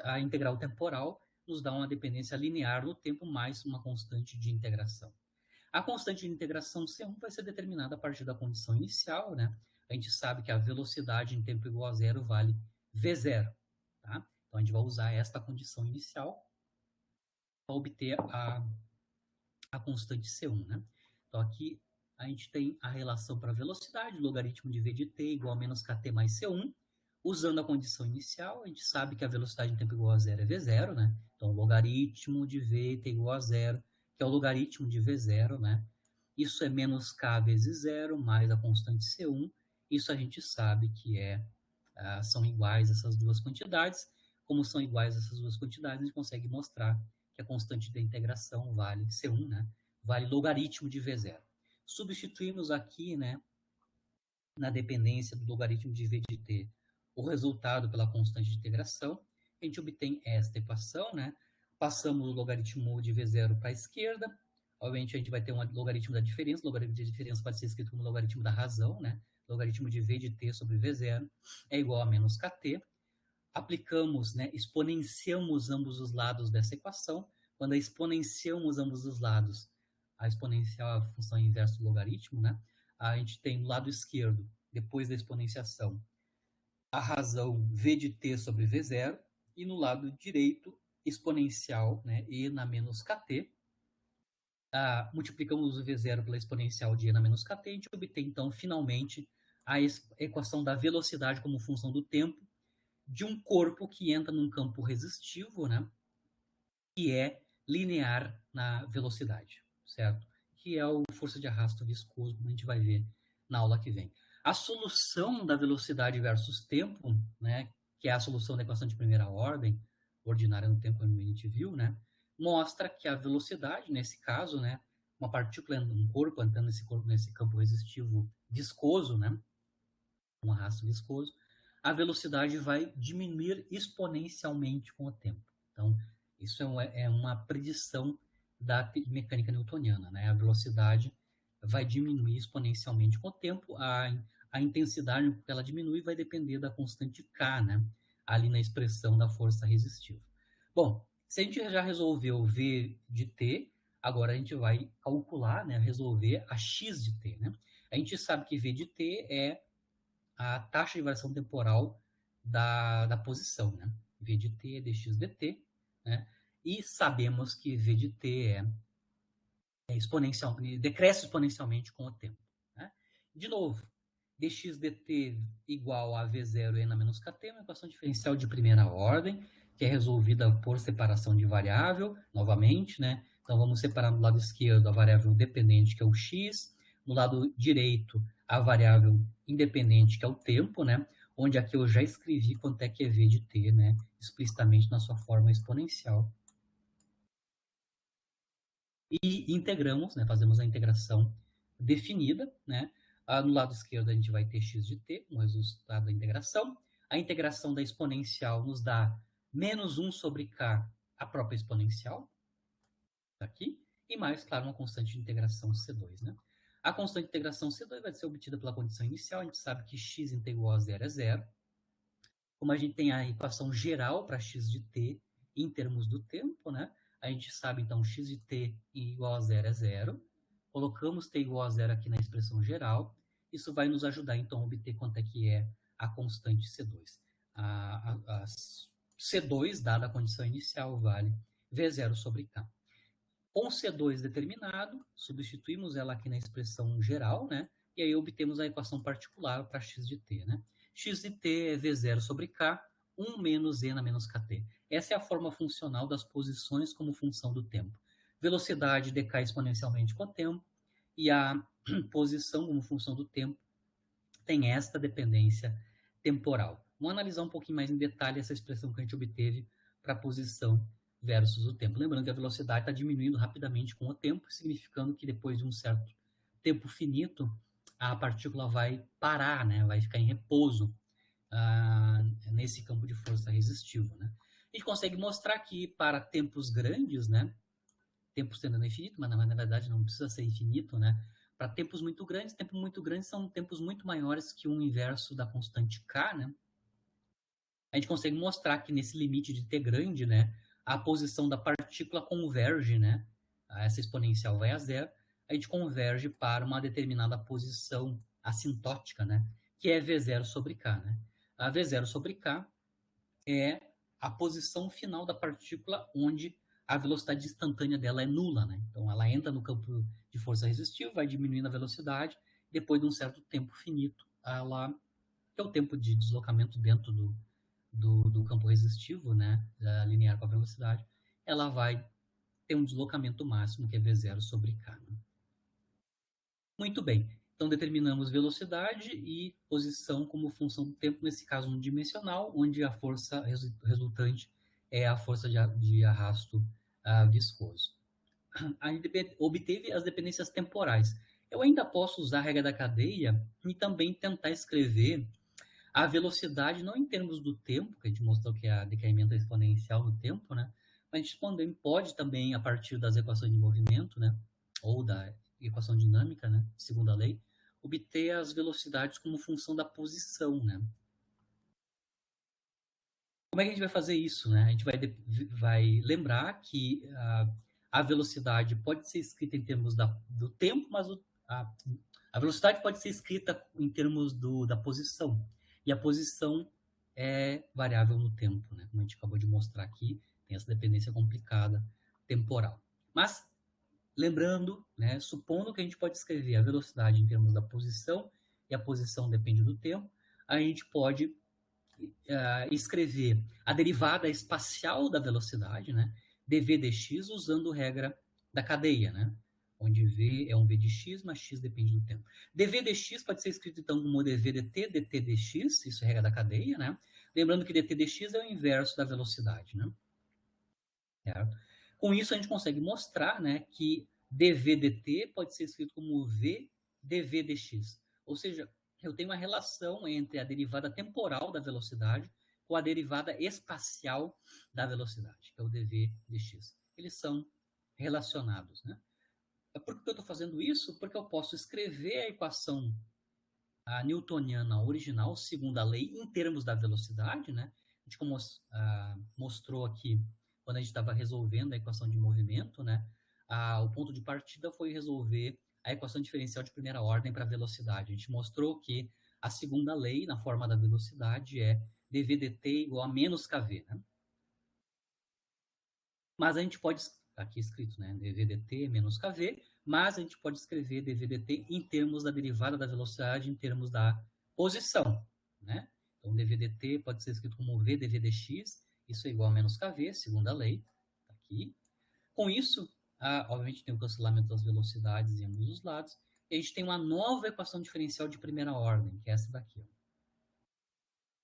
Speaker 1: a integral temporal nos dá uma dependência linear no tempo mais uma constante de integração. A constante de integração C1 vai ser determinada a partir da condição inicial, né? A gente sabe que a velocidade em tempo igual a zero vale V0, tá? Então, a gente vai usar esta condição inicial para obter a constante C1, né? Então, aqui a gente tem a relação para a velocidade, logaritmo de V de t igual a menos kt mais C1. Usando a condição inicial, a gente sabe que a velocidade em tempo igual a zero é V0, né? Então, logaritmo de V igual a zero, que é o logaritmo de V0, né? Isso é menos k vezes zero, mais a constante C1. Isso a gente sabe que são iguais essas duas quantidades. Como são iguais essas duas quantidades, a gente consegue mostrar que a constante da integração vale C1, né? Vale logaritmo de V0. Substituímos aqui, né, na dependência do logaritmo de V de t, o resultado pela constante de integração, a gente obtém esta equação, né? Passamos o logaritmo de V0 para a esquerda, obviamente a gente vai ter um logaritmo da diferença, o logaritmo de diferença pode ser escrito como logaritmo da razão, né? Logaritmo de V de t sobre V0 é igual a menos kt. Aplicamos, né, exponenciamos ambos os lados dessa equação. Quando exponenciamos ambos os lados, a exponencial é a função inversa do logaritmo, né? A gente tem do lado esquerdo, depois da exponenciação, a razão V de t sobre V0, e no lado direito, exponencial, né, e na menos kt. Multiplicamos o V0 pela exponencial de e na menos kt, e a gente obtém, então, finalmente, a equação da velocidade como função do tempo de um corpo que entra num campo resistivo, né, que é linear na velocidade, certo? Que é o força de arrasto viscoso, como a gente vai ver na aula que vem. A solução da velocidade versus tempo, né, que é a solução da equação de primeira ordem, ordinária no tempo, como a gente viu, né, mostra que a velocidade, nesse caso, né, uma partícula, um corpo entrando nesse campo resistivo viscoso, né, um arrasto viscoso, a velocidade vai diminuir exponencialmente com o tempo. Então, isso é uma predição da mecânica newtoniana, né? A velocidade vai diminuir exponencialmente com o tempo, a intensidade com que ela diminui vai depender da constante K, né? Ali na expressão da força resistiva. Bom, se a gente já resolveu V de t, agora a gente vai calcular, né, resolver a x de t, né? A gente sabe que V de t é a taxa de variação temporal da posição, né? V de t é dx dt, né? E sabemos que V de t é exponencial, decresce exponencialmente com o tempo, né? De novo, dx dt igual a V0 e na menos kt, uma equação diferencial de primeira ordem, que é resolvida por separação de variável, novamente, né? Então, vamos separar no lado esquerdo a variável dependente, que é o x, no lado direito a variável independente, que é o tempo, né? Onde aqui eu já escrevi quanto é que é v de t, né? Explicitamente na sua forma exponencial. E integramos, né? Fazemos a integração definida, né? No lado esquerdo a gente vai ter x de t, um resultado da integração. A integração da exponencial nos dá menos 1 sobre k, a própria exponencial, aqui, e mais, claro, uma constante de integração C2, né? A constante de integração C2 vai ser obtida pela condição inicial, a gente sabe que x igual a zero é zero. Como a gente tem a equação geral para x de t em termos do tempo, né? A gente sabe, então, x de t igual a zero é zero. Colocamos t igual a zero aqui na expressão geral. Isso vai nos ajudar, então, a obter quanto é que é a constante C2. A C2, dada a condição inicial, vale V0 sobre K. Com C2 determinado, substituímos ela aqui na expressão geral, né? E aí obtemos a equação particular para x de t, né? X de t é V0 sobre K, 1 menos e na menos kt. Essa é a forma funcional das posições como função do tempo. Velocidade decai exponencialmente com o tempo, e a posição como função do tempo tem esta dependência temporal. Vamos analisar um pouquinho mais em detalhe essa expressão que a gente obteve para a posição versus o tempo. Lembrando que a velocidade está diminuindo rapidamente com o tempo, significando que depois de um certo tempo finito, a partícula vai parar, né? Vai ficar em repouso nesse campo de força resistivo, né? A gente consegue mostrar que para tempos grandes, né? Tempo sendo infinito, mas na verdade não precisa ser infinito, né? Para tempos muito grandes são tempos muito maiores que o inverso da constante k, né? A gente consegue mostrar que nesse limite de t grande, né, a posição da partícula converge, né? Essa exponencial vai a zero, a gente converge para uma determinada posição assintótica, né? Que é V0 sobre K, né? A V0 sobre K é a posição final da partícula onde a velocidade instantânea dela é nula, né? Então, ela entra no campo de força resistiva, vai diminuindo a velocidade, depois de um certo tempo finito, ela, que é o tempo de deslocamento dentro do campo resistivo, né, linear com a velocidade, ela vai ter um deslocamento máximo, que é V0 sobre K. Né? Muito bem. Então, determinamos velocidade e posição como função do tempo, nesse caso unidimensional, onde a força resultante é a força de arrasto viscoso. A gente obteve as dependências temporais. Eu ainda posso usar a regra da cadeia e também tentar escrever a velocidade, não em termos do tempo, que a gente mostrou que é a decaimento exponencial no tempo, né? Mas a gente pode também, a partir das equações de movimento, né? Ou da equação dinâmica, né? Segunda lei, obter as velocidades como função da posição, né? Como é que a gente vai fazer isso, né? A gente vai lembrar que a velocidade pode ser escrita em termos do tempo, mas a velocidade pode ser escrita em termos da posição. E a posição é variável no tempo, né? Como a gente acabou de mostrar aqui, tem essa dependência complicada temporal. Mas, lembrando, né, supondo que a gente pode escrever a velocidade em termos da posição, e a posição depende do tempo, a gente pode escrever a derivada espacial da velocidade, né, dv dx, usando regra da cadeia, né, onde v é um v de x, mas x depende do tempo. dv dx pode ser escrito, então, como dv dt, dt dx, isso é regra da cadeia, né, lembrando que dt dx é o inverso da velocidade, né. Certo? Com isso, a gente consegue mostrar, né, que dv dt pode ser escrito como v dv dx. Ou seja, eu tenho uma relação entre a derivada temporal da velocidade com a derivada espacial da velocidade, que é o dv dx. Eles são relacionados, né? Por que eu estou fazendo isso? Porque eu posso escrever a equação newtoniana original, segundo a lei, em termos da velocidade, né? A gente como, mostrou aqui, quando a gente estava resolvendo a equação de movimento, né? O ponto de partida foi resolver a equação diferencial de primeira ordem para velocidade. A gente mostrou que a segunda lei, na forma da velocidade, é dv dt igual a menos kv, né? Mas a gente pode, aqui escrito, né, dv dt menos kv, mas a gente pode escrever dv dt em termos da derivada da velocidade, em termos da posição, né? Então, dv dt pode ser escrito como v dv dx, isso é igual a menos kv, segunda lei, tá aqui. Com isso, obviamente tem o cancelamento das velocidades em ambos os lados, e a gente tem uma nova equação diferencial de primeira ordem, que é essa daqui, ó.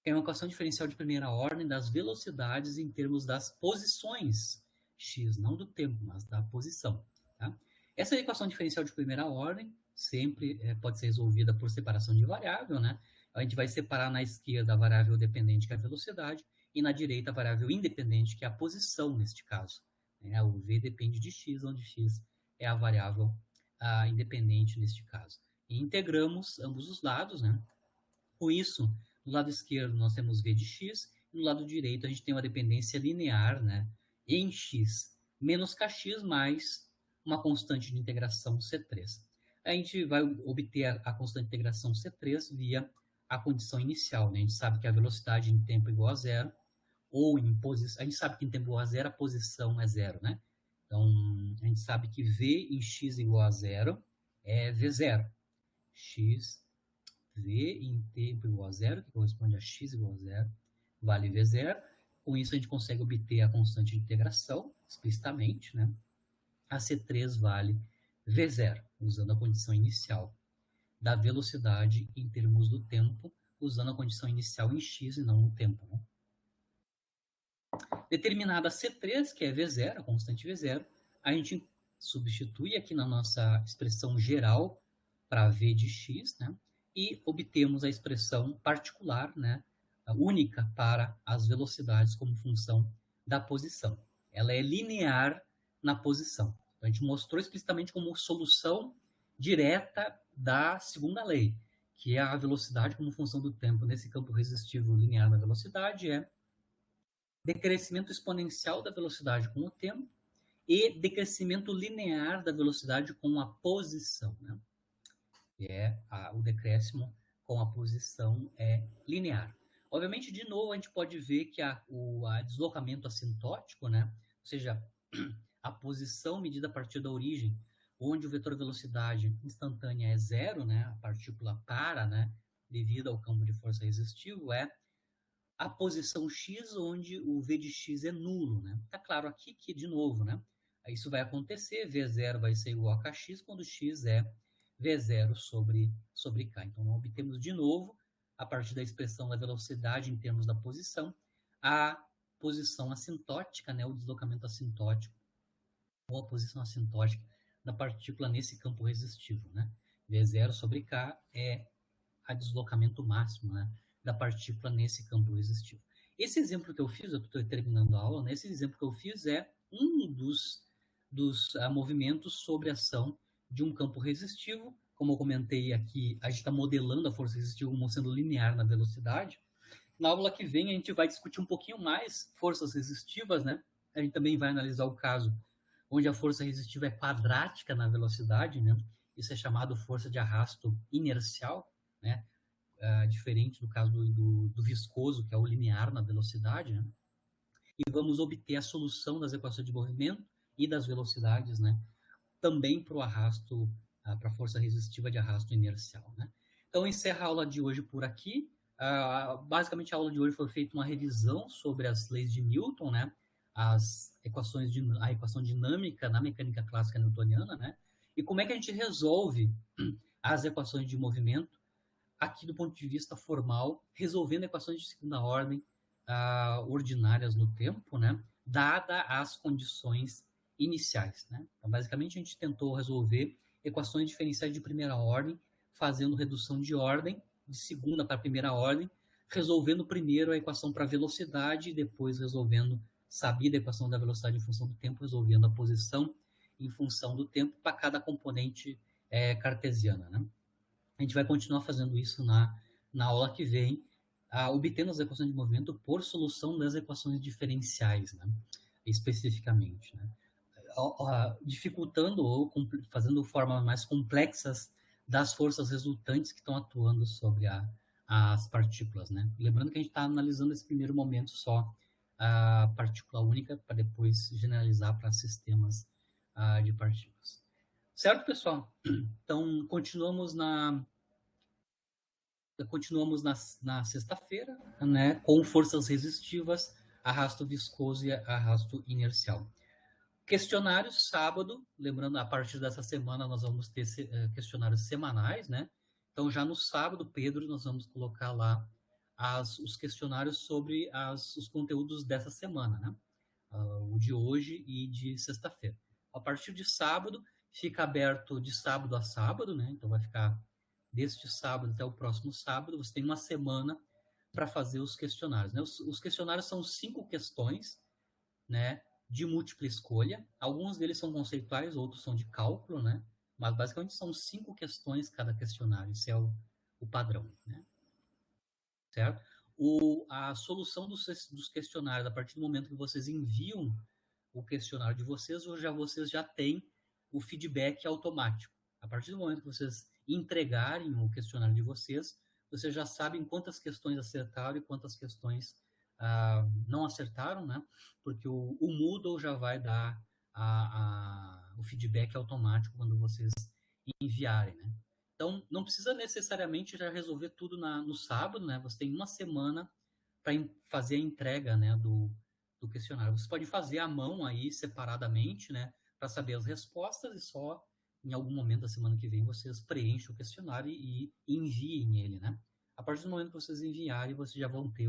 Speaker 1: É uma equação diferencial de primeira ordem das velocidades em termos das posições x, não do tempo, mas da posição. Tá? Essa equação diferencial de primeira ordem sempre pode ser resolvida por separação de variável, né? A gente vai separar na esquerda a variável dependente, que é a velocidade, e na direita a variável independente, que é a posição, neste caso. Né? O v depende de x, onde x é a variável independente neste caso. E integramos ambos os lados, né? Com isso, no lado esquerdo nós temos v de x, e no lado direito a gente tem uma dependência linear, né, em x menos kx mais uma constante de integração C3. A gente vai obter a constante de integração C3 via a condição inicial, né? A gente sabe que a velocidade em tempo é igual a zero, ou em posição, a gente sabe que em tempo igual a zero, a posição é zero, né? Então, a gente sabe que v em x igual a zero é v0. X v em tempo igual a zero, que corresponde a x igual a zero, vale v0. Com isso, a gente consegue obter a constante de integração, explicitamente, né? A C3 vale v0, usando a condição inicial da velocidade em termos do tempo, usando a condição inicial em x e não no tempo, né? Determinada C3, que é v0, a constante v0, a gente substitui aqui na nossa expressão geral para v de x, né? E obtemos a expressão particular, né, única para as velocidades como função da posição. Ela é linear na posição. Então, a gente mostrou explicitamente como solução direta da segunda lei, que é a velocidade como função do tempo nesse campo resistivo linear na velocidade é decrescimento exponencial da velocidade com o tempo e decrescimento linear da velocidade com a posição, né? Que é o decréscimo com a posição linear. Obviamente, de novo, a gente pode ver que o deslocamento assintótico, né? Ou seja, a posição medida a partir da origem, onde o vetor velocidade instantânea é zero, né? A partícula para, né? Devido ao campo de força resistivo, é a posição x, onde o v de x é nulo, né? Tá claro aqui que, de novo, né? Isso vai acontecer, v0 vai ser igual a kx quando x é v0 sobre k. Então, nós obtemos de novo, a partir da expressão da velocidade em termos da posição, a posição assintótica, né? O deslocamento assintótico, ou a posição assintótica da partícula nesse campo resistivo, né? v0 sobre k é a deslocamento máximo, né, da partícula nesse campo resistivo. Esse exemplo que eu fiz, eu estou terminando a aula, né, esse exemplo que eu fiz é um dos movimentos sobre a ação de um campo resistivo. Como eu comentei aqui, a gente está modelando a força resistiva como sendo linear na velocidade. Na aula que vem, a gente vai discutir um pouquinho mais forças resistivas, né? A gente também vai analisar o caso onde a força resistiva é quadrática na velocidade, né? Isso é chamado força de arrasto inercial, né? diferente do caso do viscoso, que é o linear na velocidade, né? E vamos obter a solução das equações de movimento e das velocidades, né? Também para o arrasto, para a força resistiva de arrasto inercial, né? Então, encerra a aula de hoje por aqui. Basicamente, a aula de hoje foi feita uma revisão sobre as leis de Newton, né? A equação dinâmica na mecânica clássica newtoniana, né? E como é que a gente resolve as equações de movimento aqui do ponto de vista formal, resolvendo equações de segunda ordem ordinárias no tempo, né? Dada as condições iniciais, né? Então, basicamente, a gente tentou resolver equações diferenciais de primeira ordem, fazendo redução de ordem, de segunda para primeira ordem, resolvendo primeiro a equação para velocidade, e depois resolvendo, sabida a equação da velocidade em função do tempo, resolvendo a posição em função do tempo para cada componente cartesiana, né? A gente vai continuar fazendo isso na aula que vem, obtendo as equações de movimento por solução das equações diferenciais, né? Especificamente, né? Dificultando ou fazendo formas mais complexas das forças resultantes que estão atuando sobre as partículas, né? Lembrando que a gente está analisando esse primeiro momento só a partícula única, para depois generalizar para sistemas de partículas. Certo, pessoal? Então, continuamos na sexta-feira, né, com forças resistivas, arrasto viscoso e arrasto inercial. Questionários, sábado, lembrando, a partir dessa semana nós vamos ter questionários semanais, né? Então, já no sábado, Pedro, nós vamos colocar lá os questionários sobre os conteúdos dessa semana, né? O de hoje e de sexta-feira. A partir de sábado, fica aberto de sábado a sábado, né? Então, vai ficar deste sábado até o próximo sábado. Você tem uma semana para fazer os questionários, né? Os questionários são 5 questões, né? De múltipla escolha. Alguns deles são conceituais, outros são de cálculo, né? Mas basicamente são 5 questões cada questionário. Esse é o padrão, né? Certo? A solução dos questionários, a partir do momento que vocês enviam o questionário de vocês já têm o feedback automático. A partir do momento que vocês entregarem o questionário de vocês já sabem quantas questões acertaram e quantas questões não acertaram, né? Porque o Moodle já vai dar o feedback automático quando vocês enviarem, né? Então, não precisa necessariamente já resolver tudo no sábado, né? Você tem uma semana para fazer a entrega, né, do questionário. Você pode fazer à mão aí, separadamente, né, para saber as respostas e só em algum momento da semana que vem vocês preenchem o questionário e enviem ele, né? A partir do momento que vocês enviarem, vocês já vão ter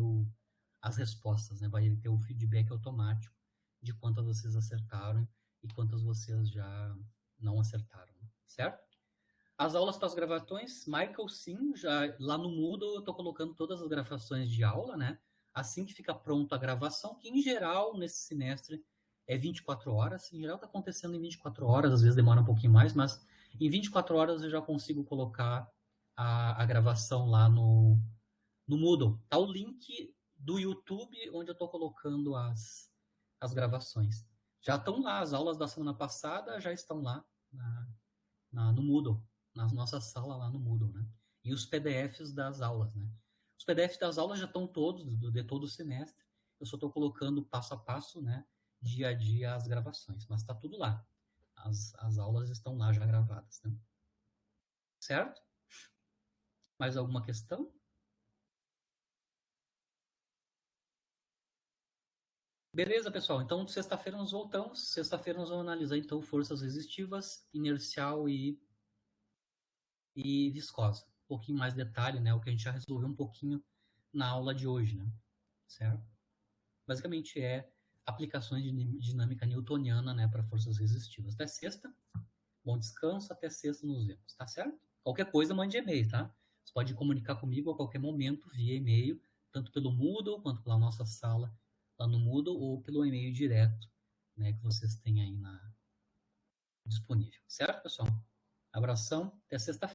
Speaker 1: as respostas, né? Vai ter o feedback automático de quantas vocês acertaram e quantas vocês já não acertaram, certo? As aulas para as gravações, Michael, sim, já lá no Moodle eu estou colocando todas as gravações de aula, né? Assim que fica pronto a gravação, que em geral, nesse semestre, é 24 horas. Em geral está acontecendo em 24 horas, às vezes demora um pouquinho mais, mas em 24 horas eu já consigo colocar a gravação lá no Moodle. Tá o link do YouTube onde eu estou colocando as gravações. Já estão lá, as aulas da semana passada já estão lá no Moodle, na nossa sala lá no Moodle, né? E os PDFs das aulas, né? Os PDFs das aulas já estão todos, de todo o semestre. Eu só estou colocando passo a passo, né? Dia a dia as gravações, mas está tudo lá. As aulas estão lá já gravadas, né? Certo? Mais alguma questão? Beleza, pessoal. Então, sexta-feira nós voltamos. Sexta-feira nós vamos analisar, então, forças resistivas, inercial e viscosa. Um pouquinho mais detalhe, né? O que a gente já resolveu um pouquinho na aula de hoje, né? Certo? Basicamente é aplicações de dinâmica newtoniana, né, para forças resistivas. Até sexta, bom descanso, até sexta nos vemos, tá certo? Qualquer coisa, mande e-mail, tá? Você pode comunicar comigo a qualquer momento via e-mail, tanto pelo Moodle quanto pela nossa sala lá no Moodle ou pelo e-mail direto, né, que vocês têm aí disponível, certo, pessoal? Abração, até sexta-feira.